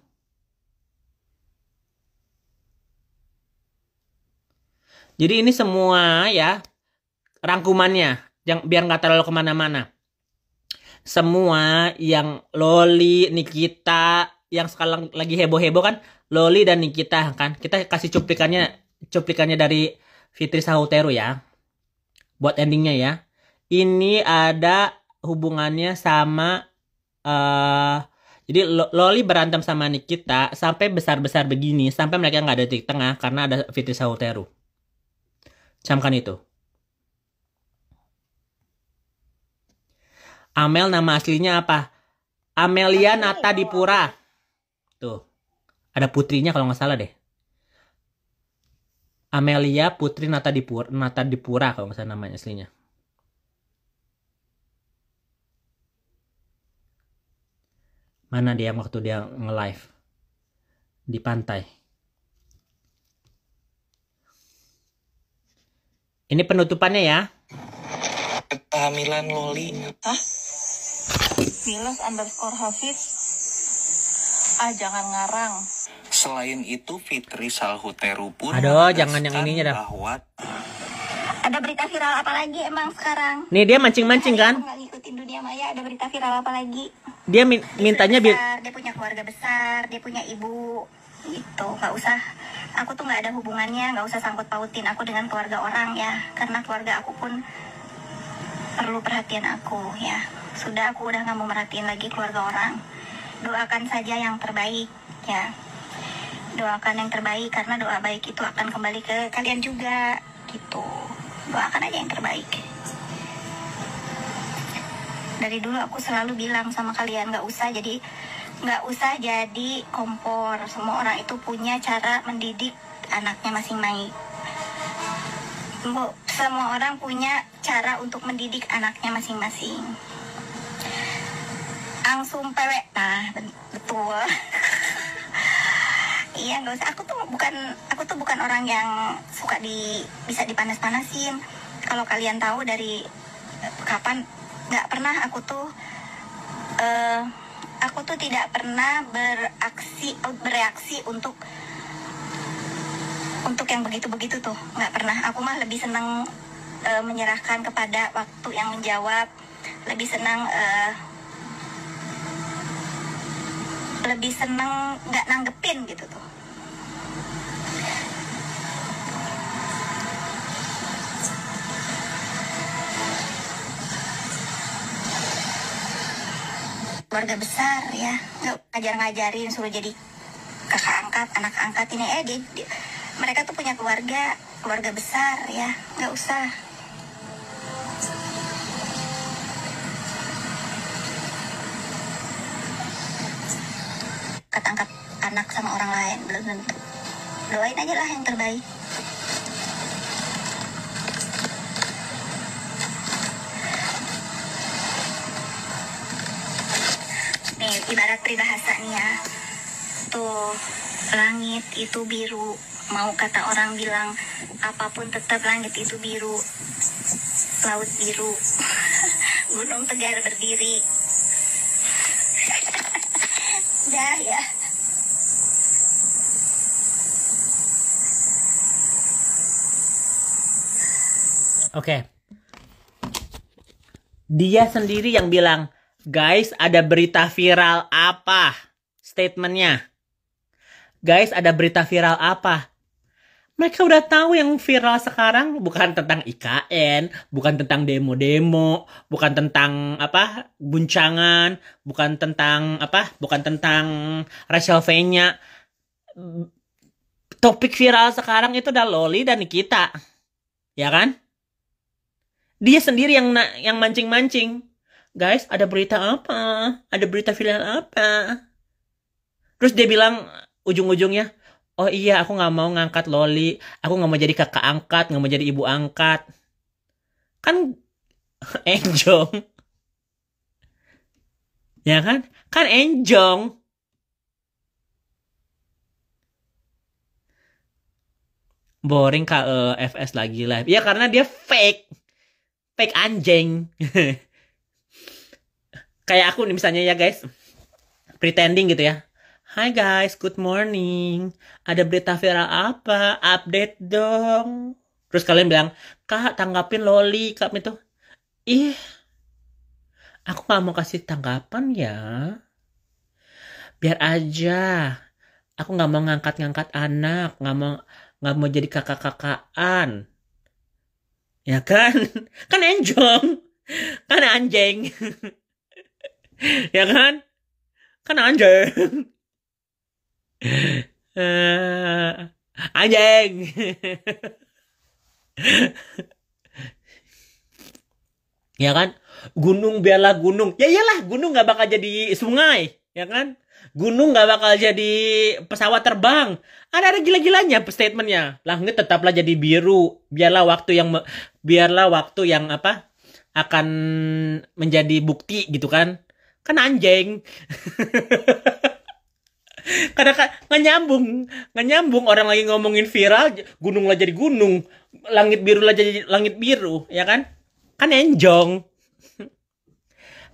Jadi ini semua ya rangkumannya, biar nggak terlalu kemana-mana. Semua yang Loli, Nikita, yang sekarang lagi heboh-heboh kan, Loli dan Nikita kan. Kita kasih cuplikannya dari Fitri Sahuteru ya. Buat endingnya ya. Ini ada hubungannya sama jadi Loli berantem sama Nikita sampai besar-besar begini, sampai mereka nggak ada titik tengah karena ada Fitri Sahuteru. Camkan itu. Amel nama aslinya apa? Amelia Nata Dipura. Tuh. Ada putrinya kalau nggak salah deh. Amelia Putri Nata Dipura kalau nggak salah namanya aslinya. Mana dia waktu dia nge-live di pantai? Ini penutupannya ya. Kehamilan Loli. Milos_Hafiz. Jangan ngarang. Selain itu Fitri Salhuteru pun Aduh, jangan yang ininya dah. bahwa Ada berita viral apa lagi emang sekarang? Nih dia mancing-mancing kan? Aku nggak ngikutin dunia maya, ada berita viral apa lagi? Dia mintanya Dia punya keluarga besar, dia punya ibu, gitu. Nggak usah, aku tuh nggak ada hubungannya, nggak usah sangkut pautin aku dengan keluarga orang ya, karena keluarga aku pun perlu perhatian aku ya. Sudah, aku udah nggak mau merhatiin lagi keluarga orang. Doakan saja yang terbaik ya. Doakan yang terbaik, karena doa baik itu akan kembali ke kalian juga, gitu. Doakan aja yang terbaik. Dari dulu aku selalu bilang sama kalian, nggak usah jadi kompor. Semua orang itu punya cara mendidik anaknya masing-masing. Semua orang punya cara untuk mendidik anaknya masing-masing. Langsung pewek, nah betul. Iya, nggak usah. Aku tuh bukan orang yang suka bisa dipanas-panasin. Kalau kalian tahu dari kapan, nggak pernah aku tuh tidak pernah bereaksi untuk yang begitu-begitu tuh, nggak pernah. Aku mah lebih senang menyerahkan kepada waktu yang menjawab, lebih senang nggak nanggepin gitu tuh. Keluarga besar ya, nggak ngajarin suruh jadi kakak angkat, anak angkat ini. Mereka tuh punya keluarga besar ya, nggak usah. Angkat anak sama orang lain belum tentu. Doain aja lah yang terbaik. Nih, ibarat peribahasa nih ya. Tuh, langit itu biru. Mau kata orang bilang apapun, tetap langit itu biru. Laut biru. Gunung tegar berdiri. Dah ya. Oke. Dia sendiri yang bilang, guys, ada berita viral apa? Statementnya. Guys, ada berita viral apa? Mereka udah tahu yang viral sekarang bukan tentang IKN, bukan tentang demo-demo, bukan tentang guncangan, bukan tentang Rachel V-nya. Topik viral sekarang itu udah Loli dan Nikita. Ya kan? Dia sendiri yang mancing-mancing. Guys, ada berita apa? Ada berita viral apa? Terus dia bilang ujung-ujungnya, oh iya, aku gak mau ngangkat Loli. Aku gak mau jadi kakak angkat, gak mau jadi ibu angkat. Kan enjong. Ya kan? Kan enjong. Boring KFS lagi live. Ya karena dia fake. Fake anjing. Kayak aku nih misalnya ya guys. Pretending gitu ya. Hai guys, good morning. Ada berita viral apa? Update dong. Terus kalian bilang, Kak, tanggapin Loli. Kak itu. Ih, aku gak mau kasih tanggapan ya. Biar aja. Aku gak mau ngangkat-ngangkat anak. Gak mau jadi kakak-kakaan. Ya kan? Kan enjong. Kan anjing. Ya kan? Kan anjing. Anjing. Ya kan? Gunung biarlah gunung. Ya iyalah, gunung gak bakal jadi sungai. Ya kan? Gunung gak bakal jadi pesawat terbang. Ada gila-gilanya statementnya. Langit tetaplah jadi biru. Biarlah waktu yang akan menjadi bukti gitu kan. Kan anjing. Karena kan nggak nyambung orang lagi ngomongin viral, gunung lah jadi gunung, langit biru lah jadi langit biru, ya kan? Kan enjong.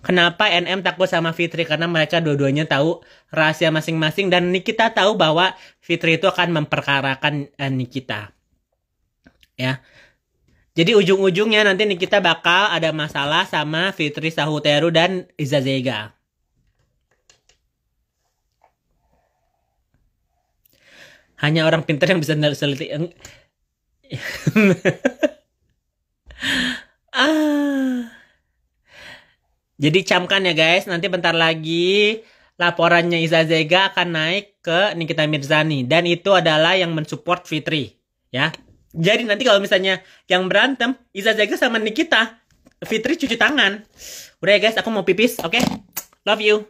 Kenapa NM takut sama Fitri? Karena mereka dua-duanya tahu rahasia masing-masing dan Nikita tahu bahwa Fitri itu akan memperkarakan Nikita. Ya. Jadi ujung-ujungnya nanti Nikita bakal ada masalah sama Fitri Sahuteru dan Iza Zega. Hanya orang pintar yang bisa neliti. Jadi camkan ya guys, nanti bentar lagi laporannya Iza Zega akan naik ke Nikita Mirzani. Dan itu adalah yang mensupport Fitri. Ya. Jadi nanti kalau misalnya yang berantem, Iza Zega sama Nikita, Fitri cuci tangan. Udah ya guys, aku mau pipis, oke? Love you.